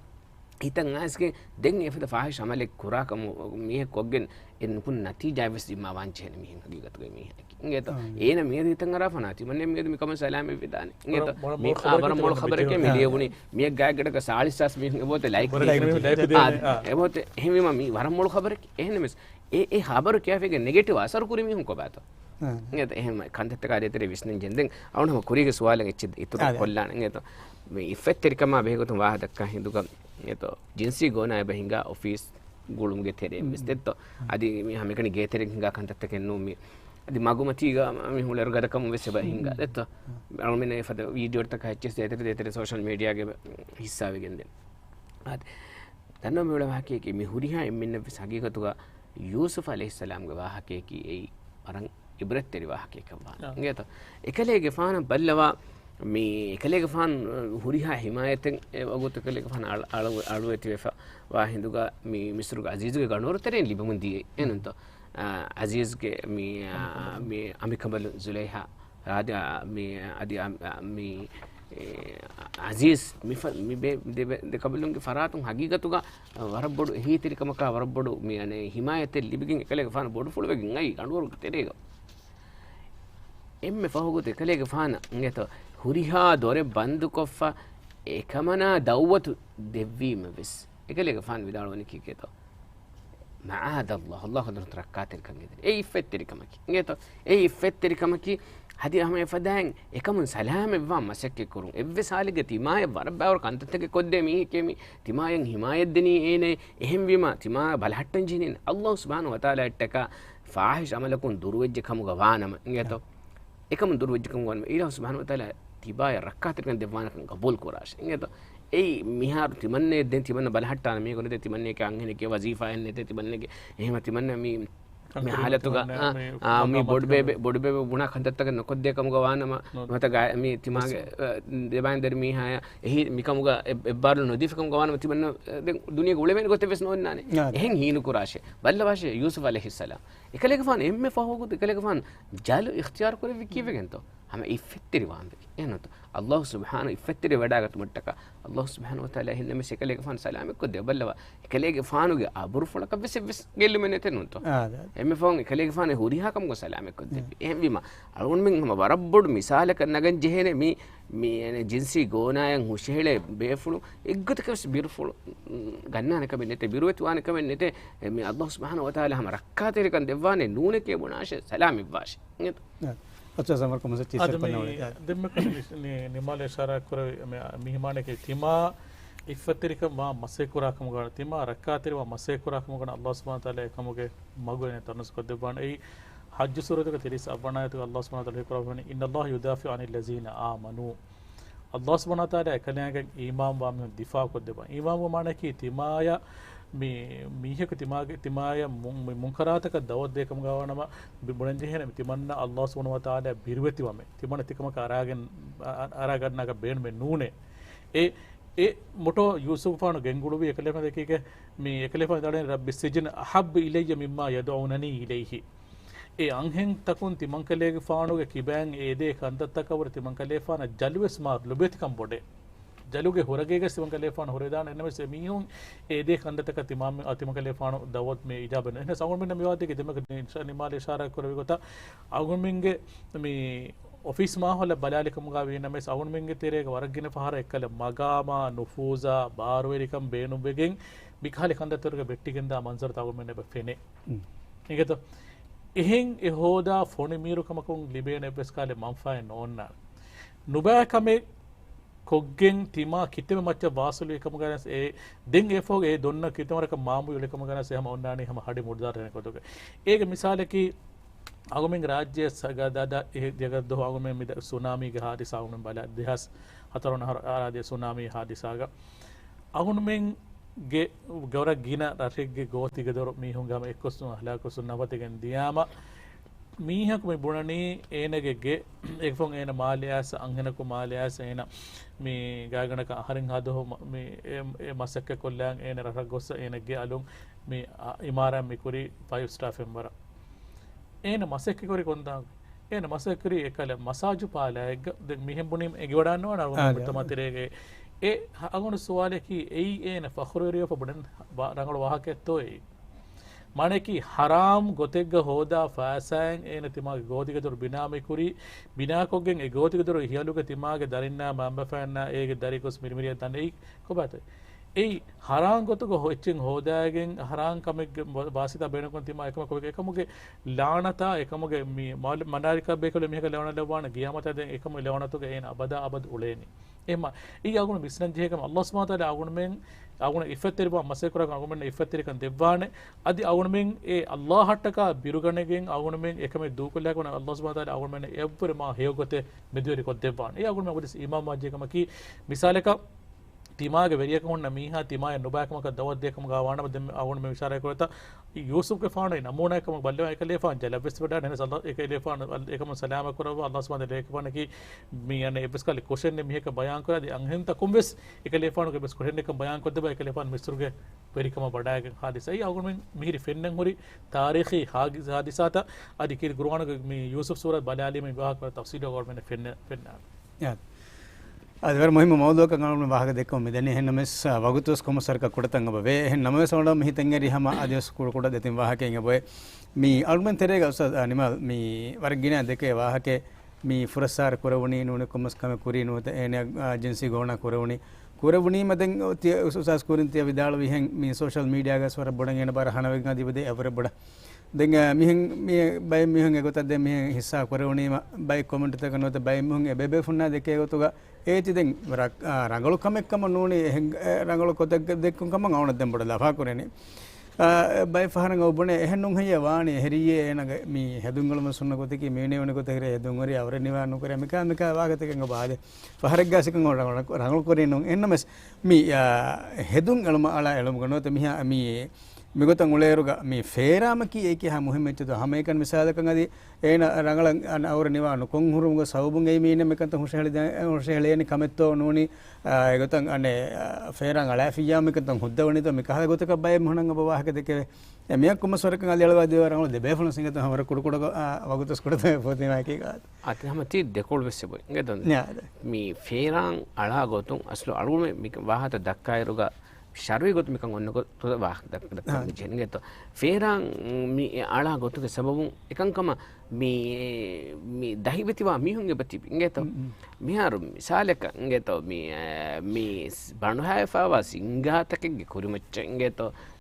इतन आस्के देंगे एफद फाहिश अमले खुराक मी कोगन इन कुन नतीजा वस जिम्मा वांचे मी हकीकत गई मी इंगे तो एन मी इतन गरा फनाती मने मी कम सलाम विदान इंगे तो मी खबर मोल खबर के मी लियवनी मी गागड का 40 मी बोते लाइक ए बोते हेमी मी वरम मोल खबर एहन मिस ए खबर क्या फेगे नेगेटिव असर कुरी मी हमको बात इंगे तो එහෙම කන්තත් එක ආදී තේ විශ්නෙන් ජෙන්දෙන් අවුනම කුරිගේ සුවාලෙන් එච්ච ඉතුරු කොල්ලාන इंगे तो මේ ඉෆෙක්ටරිකම බෙහෙගතුන් වාහ දක්කා හිඳුක इंगे तो जिंसी गोना බහිංගා ඔෆිස් ගුළුම්ගේ තෙරේ මිස්තෙත් අදි මේ හැමකණි ගේ තෙරෙන් හිඟා කන්තත් එකෙන් නෝ මේ අදි මගුමතිගා මේ හුලර ගදකම වෙස්ස බහිංගා දෙත අල්මිනේ ෆද වීඩියෝ එක හැච්චස් දෙතර සෝෂල් මීඩියා ගේ හිස්සාවෙගෙන් දෙන්න අද දන්නෝ මේ වල වාක්‍යයේ මේ හුරිහා එම්මින්න සගීකතුගා यूसुफ अलैहिस्सलाम के वाहके की ए अरंग इब्रत तेरी वाहके का वान इंगे तो एकले के फान बल्लवा मी एकले के फान हुरिहा हिमायत अगुत एकले के फान आळु एति वेफा वा हिंदुगा मी मिस्र का अजीज के गणोर तेरे लिबमुन दिए एनन तो अजीज के मी अमिकबल जुलेहा राजा मी अदि मी अजीज मी बे दे कबलुं के फरातुं हकीकतुगा वरबडु हितिरिकमका वरबडु मी अने हिमायत लिबिगिं एकले फान बोडु फुलबेगिं आई गणवर तेरेगा एम्मे फहुगुते एकले फान इंगे तो हुरिहा दोरे बंद कोफ्फा एकमना दौवतु देवीम बिस एकले फान विदाळवनि किके तो معاذ الله الله قدرت ركاتر كان اي فتري كمكي इंगे तो ए فتري كمكي हदी हमें फदाएं एकमन सलाम एवं मसक्के करूं एव्वे सालिगे तिमाय वरबा और कंतते कोद्दे मी केमी तिमायं हिमायत दिनी एने එහෙම් වීම තිමා බලහට්ටන් ජිනින් අල්ලාහ් සුබ්හානහු වතාලා එක්ක ෆාහිෂ් අමලකුන් දුර්වෙජ්ජ කමුග වානම इंगे तो එකම දුර්වෙජ්ජ කමුග වානම ඊළඟ සුබ්හානහු වතාලා තිබාය රක්කාතර කන් දෙවානකන් කබූල් කුරාෂ इंगे तो ए मिहार तिमन्ने देन तिमन्ने බලහට්ටාන මේ කොනේ තිමන්නේ के अंगने के वजीफा एने ते तिमन्ने के එහෙම तिमन्ने मी මේ हालतुग මේ බොඩ්බේ බුණා කන්දත්තක නොකොද්දේකම ගවානම මත මේ තිමාගේ දෙබයන් දර්මී හාය එහි මිකමුග එබ්බාරු නොදීෆකම ගවානම තිබන්න දුනිය ගුලෙමෙන් ගොත වෙස් නොන්නානේ එහෙන් හීනු කුරාෂේ බල්ල වාෂේ යූසුෆ් අලයිහිස්සලාම් එකලෙක ෆාන් එම්මේ ෆහෝගුත් එකලෙක ෆාන් ජාලු ඉක්තියාර කරේ විකිවෙගෙන්තෝ හැම ඉෆෙත්තරි වාන්ද එනත අල්ලාහ් සුබ්හානහු ඉෆෙත්තරි වඩාගත් මුට්ටක අල්ලාහ් සුබ්හානහු වතාලා හින්නම එකලෙක ෆාන් සලාම කොද්ද බල්ලව එකලෙක ෆානුගේ අබුරු ෆලක වෙස් ගෙල්ලුමෙන් එතනුන්තෝ එම්මේ ෆෝන් එකලෙක ෆාන් හුරිහාකම ගො සලාම කොද්ද එහෙන් විම අලුන් මින් හම වරබ්බොඩු මිසාලක නගන් ජෙහෙනේ මේ ජින්සි ගෝනායන් හුෂෙහෙලේ බේෆුළු එක්ගතකස් බිරුෆුළු ගන්නානක මෙන්නට බිරුවති වානක මෙන්නට මේ අල්ලාහ් සුබ්හානහු වතාලා හම රක්කාතේරකන් දෙවානේ නූනේ කියබුනාෂ සලාමි වාෂ නේද अच्छा समर को मुझे चीज करना है दिन में निमाल इशारा करे मिहमाने के तिमा इफ्फतिरिक मा मसे कुराकम गण तिमा रक्कातिर वा मसे कुराकम गण अल्लाह सुब्हानहु ताला एकमुगे मगुने तनस को देबान ए हज सूरत का तिरिस अबनायत अल्लाह सुब्हानहु ताला कुरान इन अल्लाह युदाफि अनिल लजीना आमनु अल्लाह सुब्हानहु ताला एकनेगे ईमान वा में दिफा को देबा ईमान वो माने की तिमाया මීහක තිමාය මුංකරාතක දවත් දෙකම ගවනම බුණන් ජෙහෙන තිමන්න අල්ලාහ් සුබ්හානහු වතාලා බිරුවෙතිවම තිමන තිකම අරාගන්නක බේන් මේ නූනේ ඒ මොටෝ යූසුෆ් ෆානු ගෙන්ගුළුවි එකලෙම දෙකේක මේ එකලෙම දඩෙන් රබ්බි සිජන අහබ් ඉලය්ය මිම්මා යදඋනනි ඉලයිහි ඒ අංහෙන් තකුන් තිමන්කලේගේ ෆානුගේ කිබෑන් ඒ දේ කන්දත්තකවර තිමන්කලේ ෆාන ජල්වෙස් මාර් ලොබෙතිකම් බොඩේ ජලුගේ හොරගේගේ තිමන්කලේෆාන හොරේදාන එනමෙස මීහුන් ඒ දේ කන්දතක තිමාම අතිමන්කලේෆාන දවොත් මේ ඉජාබන එන සවුන් මෙන්න මේවාදේ දෙමක නිමාල ඉෂාරා කරවි ගොත අගුන් මින්ගේ මේ ඔෆිස් මාහොල බලාලිකම ගා වෙනමෙ සවුන් මින්ගේ තෙරේක වරගින පහර එක්කල මගාමා නුෆූසා බාරවෙරිකම් බේනුබෙගෙන් බිකාලි කන්දතරක බෙට්ටිගෙන් දා මන්සර් තවුන් මෙන්න බෙෆෙනේ නිකත එහෙන් එහෝදා ෆොනි මීරුකමකුන් ලිබේන එපස් කාලේ මම්ෆාය නෝන්නා නුබෑකමේ කොග්ගෙන් තිමා කිතෙම මච්ච වාසලු එකම ගනස් ඒ දෙන් එෆෝ ඒ දොන්න කිතමරක මාමු යලකම ගනස් එහෙම ඔන්නානේ හැම හඩි මුඩදාරන කොතක ඒක මිසාලකි අගමෙන් රාජ්‍ය සගදාදා ඒ ජගද්දෝ අගමෙන් මිද සුනාමි ගහ හදිසාවුන් බල දෙහස් හතරන ආරාදී සුනාමි හදිසාග අගුන්මෙන් ගේ ගවර ගින රටෙක්ගේ ගෝතික දොර මීහුන් ගම එක්කොස්සු අහලාකොස්සු නවතගෙන් දියාම මීහක මේ බුණනේ ඒනගෙගේ එක්ෆොන් ඒන මාලයාස අංගනකු මාලයාස ඒන මේ ගාගනක අහරින් හදෝ මේ මසක්ක කොල්ලයන් ඒන රටක් ගොස්ස ඒනගේ අලුන් මේ ඉමාරම් මිකුරි 5 star ෆෙම්බර ඒන මසක්ක කොරි කොන්දා ඒන මසක්කරි එකල මසාජු පාලයක මිහෙන් බුණින් එගවඩන්නව නරුන් තමතිරේගේ ඒ අගුණ සුවාලකි එයි ඒන ෆඛරුරිය පබඩන් රංගල වාහකෙත්තෝ माने हराम गोतेग होदा फासांग एन तिमागे गोतिग दर बिनामे कुरी बिना कोगें ए गोतिग दर हियालुगे तिमागे दरिन्ना मांबफाना एगे दरिकोस मिरमिरिया तने को बात ए हराम गोतुग होचिंग होदाගෙන් हराम कमेग वासिता बेनकोन तिमा एकම कोगे एकमुगे लाणता एकमुगे मनारिका बेकले मेක ලවණ ලවණ ගියාමත දැන් එකම ලවණතුගේ එන අබදා අබද උලේනි එම ඊ අගුණ බිස්නන් ජේකම අල්ලාහ් සුබ්හානහු තාලා අගුණ මෙන් අගුණ ඉෆතරිබ මසේකරක අගුණ ඉෆතරිකන් දෙවානේ අදි අගුණ මෙන් ඒ අල්ලාහ් හට්ටක බිරුගණගෙන් අගුණ මෙන් එකම දූකලයකන අල්ලාහ් සුබ්හානහු තාලා අගුණ මෙන් එව්වර මා හේයගොතේ මෙදිවරි කොත් දෙවානේ ඒ අගුණ මෙ ඔබදි ඉමාම් මාජේකම කි මිසාලක තිමාගේ වෙරියක හොන්න මීහා තිමාය නොබෑකමක දවත් දෙකම ගාවානම දෙම අවුණ මේ විචාරය කරත යූසුෆ් ගේ ෆානේ නමෝනායකම බල්ලව එක ලේෆාන් ජලබස් වඩා නෙන සල්ලා එක ලේෆාන් එකම සලාම කරව අල්ලාහ් සුබ්හානහු ලේකපන කි මී යන්නේ එපස් කලි ක්වෙස්චන් මෙහෙක බයාන් කරදී අංහෙන් තකුම්බස් එක ලේෆාන් ගේ බස් ක්වෙස්චන් එක බයාන් කොද්ද බය එක ලේෆාන් මිස්රුගේ වෙරිකම බඩායක හදිසයි අවුණ මිහිරි ෆෙන්නන් හොරි තාරීඛි හදිසාත අදි කි කුර්ආනගේ මේ යූසුෆ් සූරත් බලාලි මේ විවාහ කර තෆ්සීර ගොර්මෙන් ෆෙන්න ಅದರ ಮುಹಿಮ ಮೌಲಕ ಗಣನ ಭಾಗ ದೆಕ್ಕ ಮಿದನೆ ಹೆನ್ನ ಮೆಸ್ ವಗುತುಸ್ ಕೊಮಸರ್ಕ ಕೊಡತಂಗ ಬವೆ ಹೆನ್ನ ನಮೆ ಸೋಡ ಮಿ ತಂಗರಿ ಹಮ ಆದಿಸ್ ಕೂಡ ದೆತಿಂ ವಾಹಕೆ ಇಂಗ ಬವೆ ಮಿ ಅಲ್ಮನ್ ತೆರೆಗ ಉಸ ನಿಮ ಮಿ ವರ್ಗಿನ ದೆಕೆ ವಾಹಕೆ ಮಿ ಫುರಸಾರ್ ಕೊರವಣಿ ನುನೆ ಕೊಮಸ್ ಕಮೆ ಕುರಿ ನುತೆ ಏನೆ ಏಜೆನ್ಸಿ ಗೋಣ ಕೊರವಣಿ ಮದೆಂ ಉಸಾಸ್ ಕುರಿಂತಿಯ ವಿದಾಳ ವಿಹೆಂ ಮಿ ಸೋಶಿಯಲ್ ಮೀಡಿಯಾಗ ಸ್ವರ ಬೊಡಂಗೇನ ಬರ ಹಣವೆಗ ದಿಬದೆ ಅವರ ಬೊಡ දෙංග මිහන් මේ බයි මිහන් එගොතද මේ හිස්සා කරවණීම බයි කොමෙන්ට් එක නොත බයි මිහන් එබෙබේ ෆුන්නා දෙකේ ගොතුග ඒති දෙන් රංගලු කමෙක්කම නෝනේ රංගලු කොතක් දෙක්කුම් කම අවුන දෙන් බඩ ලෆා කරනේ බයි ෆහරංග ඔබනේ එහෙන්නුන් හය වාණි හෙරියේ එනග මේ හැදුන්ගලම සුන්න කොතකි මේනේ වන කොත හිරේ හැදුන් වරි අවර නිවා නොකර මික වාගතකෙන් ඔබාද ෆහරක් ගාසිකන් රංගලු කරේ නොන් එන්නමස් මේ හැදුන් ගලම අලා එළම ගනොත මිහා මේ මිගොතන් උලේරුග මේ ෆේරාමකි ඒකේ හ මුහිමෙච්චද හැම එකන් මිසාලකන් අදී ඒන රංගලන් අවර නිවාන කොන් හුරුමුග සවබුන් ඒ මීන මෙකන්ත හුෂහෙලේනි කමෙත්තෝ නෝනි ඒගොතන් අනේ ෆේරාන් අලාෆියා මෙකන්ත හුද්දවනිත මෙකහ ගොතක බය මොහනන් ඔබ වාහක දෙකේ එමියක් කොම සොරකන් අලියලවා දේවරංගල දෙබේෆුන සිංගත හවර කුඩ වගුතස් කුඩ පොතිනා කීකාත් අතහම ති දෙකොල් වෙස්සබයි නේද මේ ෆේරාන් අලා ගොතුන් අස්ලු අලුමේ වාහත දක්කායරුග ශරවි ගොතු මිකන් ඔන්නකො තොද වාහ දක්කා ජෙනගෙත ෆේරාන් මේ අලා ගොතුක සබබුන් එකංකම මේ දහිබතිවා මිහුන්ගේ බති ඉංගෙත මිහාරු මිසාලක ඉංගෙත මේ බණුහායෆාවා සිංගාතකගේ කුරුමච්ච ඉංගෙත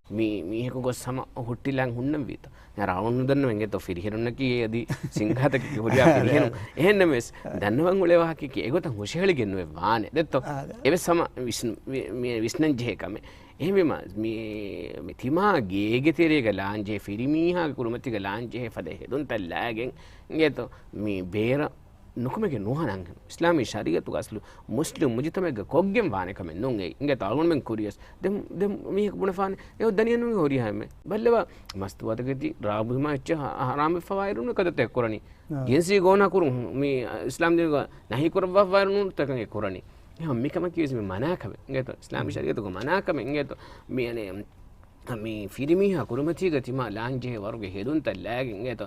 මේක ගොස් සම හුට්ටිලන් හුන්නම් වීත රවුන් දන්න වෙන්ගෙත ෆිරිහෙරුන්නකි යදී සිංහාතක හොරියා ෆිරිහෙරු එහෙන්න මෙස් දන්නවන් උලෙවාහකි ඒගොත හොෂහෙලි ගෙන්නුවේ වානේ දෙත්තෝ එවෙ සම විස්නන් ජේකම එහෙමම මේ තිමා ගේගෙ තෙරේක ලාංජේ ෆිරිමීහා කුරුමතික ලාංජේ ෆද හෙදුන් තල්ලාගෙන් ඉංගෙත මේ බේර නුකමගේ නොහනන් ඉස්ලාමී ශරීයතු ගස්ලු මුස්ලිම් මුජිතමෙග කොග්ගෙන් වානකම නුන්ගේ ඉංගෙත අලුන්ෙන් කුරියස් දෙම් මේක බුණෆාන ඒ දනියනු හොරියාම බල්ලවා මස්තුවතකති රාබුමා ඉච්ච හරාම ෆවයිරුන කදත එක්කරණි යෙන්සි ගෝනා කුරු මේ ඉස්ලාම් දෙක නහි කරව වයිරුන තකන් එක්කරණි එහෙනම් මේකම කියස් මේ මනාකම ඉංගෙත ඉස්ලාමී ශරීයතු කො මනාකම ඉංගෙත මේ අනේ මේ ෆිරිමීහා කුරුමතිග තිමා ලාංජේ වරුගේ හෙදුන් තල්ලාගෙන් ඉංගෙත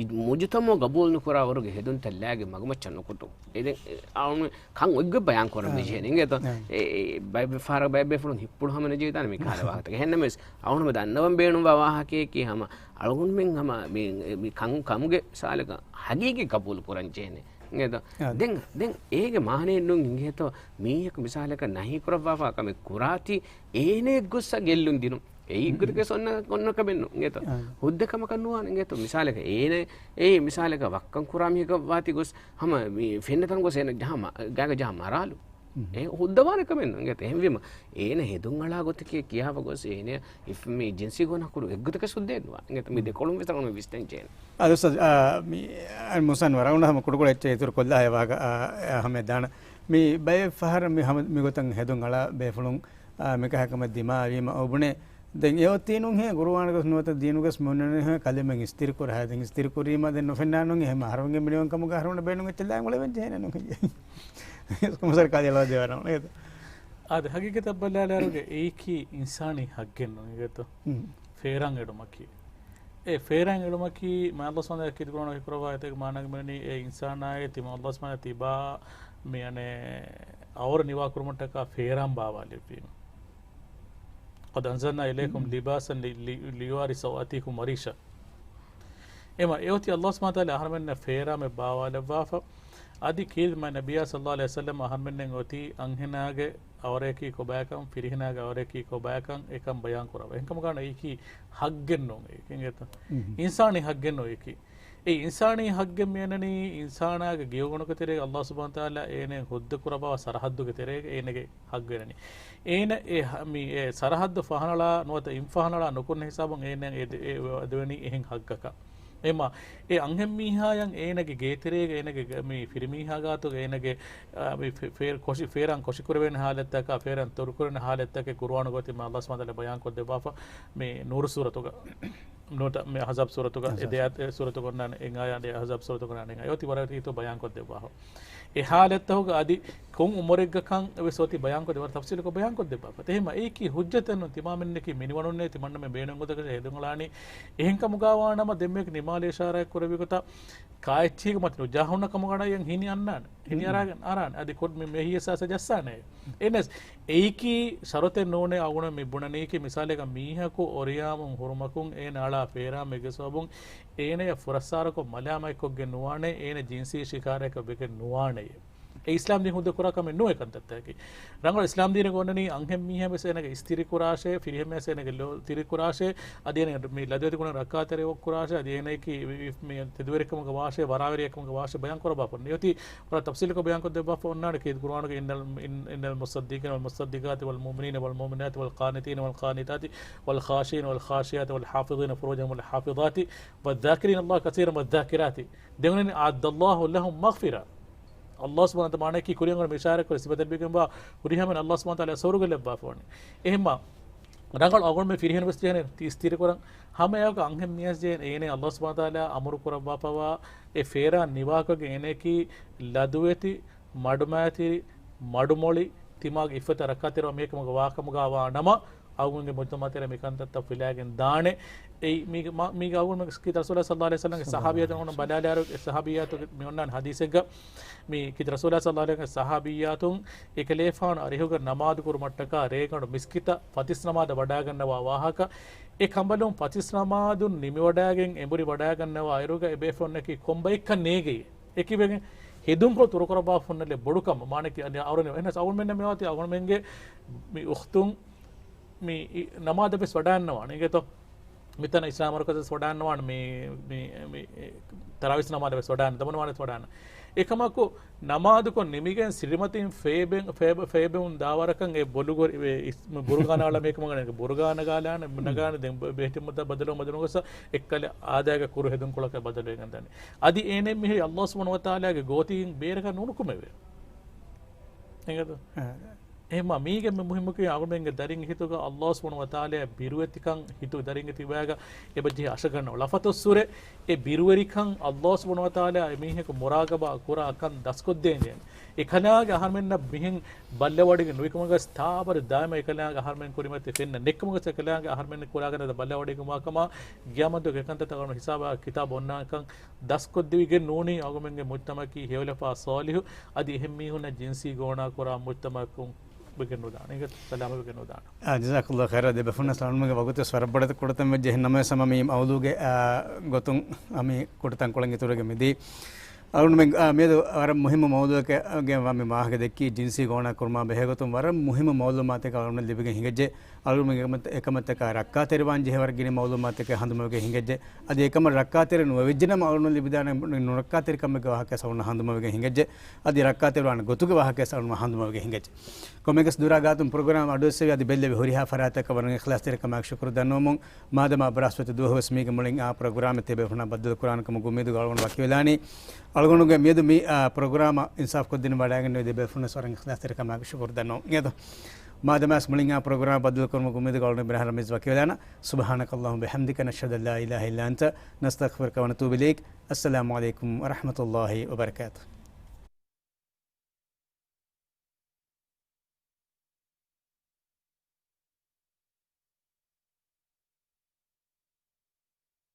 මුජතමෝ ගබෝල් නුකරා වරුගේ හෙදුන් තල්ලාගේ මගමච්චන් නුකුතු එදෙන් ආවුන කන් ඔග්ග බයන් කරන විජේ ඉංගෙත ඒ බයිබල් ෆාර බයිබල් ෆුන් හිප්පුල් හමන ජීවිතන මේ කාල වාහතක හෙන්නමස් ආවුනම දන්නවම් බේණුම් වාහකේ කීහම අලගුන් මෙන් හම මේ කන් කමුගේ සාලක හගීගේ ගබෝල් කරන් ජේනේ ඉංගෙත දෙන් ඒගේ මානේ නුන් ඉංගෙත මීහක මිසාලක නහි කරවවා කම කුරාති ඒනේ ගොස්ස ගෙල්ලුන් දිනු ඒගුරුක සොන්න කොන්න කබෙන්නු ඉංගෙත හුද්දකම කන්නුවා ඉංගෙත මිසාලක ඒනේ ඒ මිසාලක වක්කන් කුරාමියක වාති ගොස් හම මේ ෆෙන්නතන් ගොස් එන ජහම ගාග ජහම මරාලු ඒ හුද්දවාන කමෙන්නු ඉංගෙත එහෙම ඒන හෙදුන් අලා ගොතකේ කියාව ගොස් ඒනේ ඉෆ් මේ ජෙන්සි ගොන කුරු එග්ගතක සුද්දේනවා ඉංගෙත මේ දෙකොළුම් විතරම විස්තෙන් චේන අදස මේ මුසන් වරවුන හම කුඩුකොල එච්ච ඉතුරු කොල්ලා ඒවාග හම දාන මේ බය ෆහර මේ හම මේ ගොතන් හෙදුන් අලා බේෆලුන් මේක හැකම දිමා වීම ඔබනේ දැන් ඒ තීනුන් හේ ගුරුවාණක නුවත දිනුගස් මොනන හේ කලෙමන් ස්ථිර කර හැදෙන් ස්ථිර කරීම දැන් නොෆෙන්නානුන් එහෙම හරවගේ මිනිවන් කම ගහරවන බේනුන් එච්චලා වල වෙන්නේ නැහැ නුන් කොමසර් කාදේලා දේවරන නේද ආද හගීකත බල්ලාලාරුගේ ඒකී ඉන්සානි හග්ගෙන් නේද ෆේරන් එඩමකි ඒ ෆේරන් එඩමකි මාල්ලා සොන්ද කිදුකරන විපරවා ඒක මානගමනි ඒ ඉන්සානායේ තිම අල්ලාහ් ස්මා තිබා මේ අනේ අවර නිවා කුරුමටක ෆේරන් බාවාලෙපීම قد أنزلنا إليكم لباسا ليواري سوآتيكم وريشا إما إيوتي الله سبحانه وتعالى أهرمنا فيرا مباوا لفافا أدي كيد ما نبي صلى الله عليه وسلم أهرمنا إيوتي أنهناغ أوريكي كوباكم فيرهناغ أوريكي كوباكم إيكم بيان كورا إنكم كان إيكي حقنو إنساني حقنو إيكي ඒ ඉන්සානී හග්ගෙන් මෙන්නනි ඉන්සානාගේ ගියවගුණක තෙරේ අල්ලාහ් සුබ්හානහු තාලා ඒනේ හුද්ද කුරබව සරහද්දුගේ තෙරේ ඒනගේ හග් වෙනනි ඒන ඒ මේ සරහද්ද ෆහනලා නොත ඉන්ෆහනලා නොකුන්න හිසාබන් ඒනේ ඒ දෙවෙනි එහෙන් හග්ගක එම ඒ අංහෙම් මීහායන් ඒනගේ ගේ තෙරේ ඒනගේ මේ ෆිරිමීහා ගාතෝ ඒනගේ මේ ෆේර් කොෂි ෆේරන් කොෂි කරවෙන حالتක ෆේරන් තොරු කරන حالتක කුර්ආන ගොති මා අල්ලාහ් සුබ්හානහු තාලා බයන් කොත් දෙබාෆා මේ නූර් සූරතුක नोट में हज़ाब सूरत का इदायत सूरत को ना इंगाया दे हज़ाब सूरत को ना इंगाया योती वरती तो बयान को दे बाहो ए हालत होगा आदि कौन उम्र एक कं वे सोती बयान को दे वर तफसील को बयान को दे बाहो ते हम एक ही हुज्जत न तिमाम ने की मिनिवणु ने तिमन्न में बेन को दे हेदुंगलानी එහෙන් කමුගාවානම දෙම්මෙක් නිමාල ඉෂාරයක් කරවිකොට කායච්චීක මත නුජාහුන කමුගණ යන් හිනි අන්නාන හිනි අරාන අදි කොඩ් මේ මෙහියසස ජස්සානේ එනස් ඒකි ශරතේ නෝනේ අගුණ මිබුණනේකි මිසාලක මීහකු ඔරියාමුන් හුරුමකුන් ඒ නාලා ෆේරා මෙගසොබුන් ඒනේ ෆුරස්සාරක මලයාමයිකොගේ නුවානේ ඒනේ ජින්සී ශිකාරයක බෙක නුවානේ ඒ ඉස්ලාම් දින හුද කුරාකම නෝ එකන්තත්තකි රංගල ඉස්ලාම් දින ගොන්නනි අංහෙම් මීහ මෙසෙනක ස්තිරි කුරාෂේ ෆිරිහෙම් මෙසෙනක ලෝ තිරි කුරාෂේ අදිනේ මේ ලදවති කුණ රක්කාතරේ ඔක් කුරාෂේ අදිනේ කි මේ තෙදුවරකම වාෂේ වරාවරියකම වාෂේ බයන් කර බපොන් යති වර තෆ්සීල් को बयान को दे बफ उन्नाड के कुरान के इन्नल मुसद्दिकीन वल मुसद्दिकात वल मुमिनीन वल मुमिनात वल कानितीन वल कानितात वल खाशिन वल खाशियात वल हाफिज़ीन फुरूजहम वल हाफिज़ात वल ذाकिरीन अल्लाह कसीरन वल ذाकिरात देवने अदल्लाहु लहुम मगफिरा अल्लाह सुब्हानहु व तआला की कुरियन में इशारा कर सिबत बेगम बा कुरियन अल्लाह सुब्हानहु व तआला सौरग लेबा फोन एहमा රංගල් අගොන් මේ ෆිරිහෙන වස් ජේනේ තීස්තිර කරන් හැම යක අංගෙ මියස් ජේ ඒනේ අල්ලාහ් සුබ්හානහු තාලා අමරු කරවා පවා ඒ ෆේරා නිවාකගේ එනේකි ලදුවෙති මඩුමෑති මඩුමොලි තිමාගේ ඉෆත රකතර මේකම වාකමුගාවා නම අවුන්ගේ මුත්තමතර මේකන්තත් ෆිලාගෙන් දානේ ඒ මේ අවුන් කි රසූලුල්ලාහ සල්ලල්ලාහු අලයිහි වසල්ලම් සහාබියතුන් උන බලාලාරු සහාබියතු මේ ඔන්නන් හදීසෙක මේ කි රසූලුල්ලාහ සල්ලල්ලාහු අලයිහි වසල්ලම් සහාබියතුන් එකලේෆාන අරිහුග නමාදු කුරුමට්ටක රේකණු මිස්කිත පතිස් නමාද වඩා ගන්නවා වාහක ඒ කම්බලුන් පතිස් නමාදුන් නිමි වඩාගෙන් එඹුරි වඩා ගන්නවා අයරුග එබේෆොන් එකි කොම්බයික්ක නේගේ එකිවෙගෙන් හෙදුම් කො තුර කරබා ෆොන්නලේ බොඩුකම මානක අවරනේ එනස අවුන් මෙන්න මේවාති අවුන් මෙන්ගේ මේ උඛ්තුන් මේ නමාද බෙස් වඩාන්නවා නේද මෙතන ඉස්ලාම වරකස වඩාන්නවා මේ තරාවිස් නමාද බෙස් වඩාන්න තමන මානස් වඩාන්න එකමකෝ නමාදුකො නිමිගෙන් සිරිමතින් ෆේබෙන් දාවරකන් ඒ බොලුගොර බුරුගානාල මේකම ගන්න බුරුගාන ගාලාන නගාන දෙම් බෙහෙටිමුත බදලෝ මදනගස එක්කල ආදායක කුරු හෙදුන් කොලක බදලෝ ගන්නදන්නේ අදි ඒනෙ මෙහි අල්ලාහ් සුබ්හානහු වතාලාගේ ගෝතියින් බේරක නුනුකුමෙවේ නේද එහෙම මීගේ මුහිමුකේ අගමෙන්ගේ දරින් හිතුක අල්ලාහ් සුබ්හානහු වතාලා බිරුවතිකන් හිතු දරින් තිබෑග එබජි අශගන්න ලෆතස් සූරේ ඒ බිරුවරිකන් අල්ලාහ් සුබ්හානහු වතාලා මීහෙක මුරාගබා කුරාකන් දස්කොද්දෙන් එකනාගේ අහර්මෙන්න මිහින් බල්ලවඩිගේ නුයිකමග ස්ථාපර දායම එකනාගේ අහර්මෙන් කුරිමත් ෆෙන්න නෙක්කමග එකනාගේ අහර්මෙන් කුරාගෙන බල්ලවඩිගේ මාකම ගියාමද එකන්ත තකරන හිසාබ කිතාබ ඔන්නාකන් දස්කොද්දිවිගේ නෝනි අගමෙන්ගේ මුත්තමකි හේවලපා සාලිහු අදි එහෙම මිහුන ජින්සි ගෝණා කුරා මුත්තමකුන් ජසාකුල්ලාහ් ඛෛරා දෙබෆුන්න සලන්මගේ වගුත ಸ್ವರබඩත කොටතම වෙජ්ජ නම සමමී අවුලුගේ ගොතුන් අමි කොටතන් කොළන් ඉතුරුගේ මෙදී අවුන් මේද වර මුහිම මෞලුවකගේ වම මාහක දෙක්කී ජින්සි ගෝණා කුර්මා බෙහෙගතුම් වර මුහිම මෞලුමාතක අවුන් ලිබිගේ හිඟෙජ්ජේ අලුම එකමතක රක්කා තෙරවන් ජෙහවර්ගිනේ මෞලුමාතක හඳුමගේ හිඟෙජ්ජේ අද එකම රක්කා තෙර නුවෙජ්ජනම අවුන් ලිබිදාන නුරක්කා තෙරකම්ගේ වහක සවුන හඳුමගේ හිඟෙජ්ජේ අද රක්කා තෙරවන් ගොතුගේ වහක සවුන හඳුමගේ හිඟෙජ්ජේ කොමෙකස් දුරාගාතුම් ප්‍රෝග්‍රෑම් අඩොස්සේ අද බෙල්ලේ හොරිහා ෆරාතක වරන් ඉඛලාස් තෙරකමක් ශුක්‍ර දන්නෝමුන් මාදම බරස්වත දුවහස් මේක මුලින් ආ ප්‍රෝග්‍රෑම් තෙබේ වුණා බද්දල් කුරාන් කම ගොමෙදු ගලවන වකියලානි අලගොනුගේ මේදු මේ ප්‍රෝග්‍රෑම් ඉන්සාෆ් කොද්දින වඩාගෙන දෙබේ ෆුන සොරන් ඉඛලාස් තෙරකමක් ශුක්‍ර දන්නෝ නේද මාදමස් මුලින් ආ ප්‍රෝග්‍රෑම් බද්දල් කරමු ගොමෙදු ගලවන බරහර මිස් වකියලාන සුබ්හානකල්ලාහු බිහම්දික නෂහදු ලා ඉලාහා ඉල්ලා අන්ත නස්තග්ෆිරුක ව නතූබු ඉලෛක් අස්සලාමු අලයිකුම් වරහ්මතුල්ලාහි වබරකාතුහු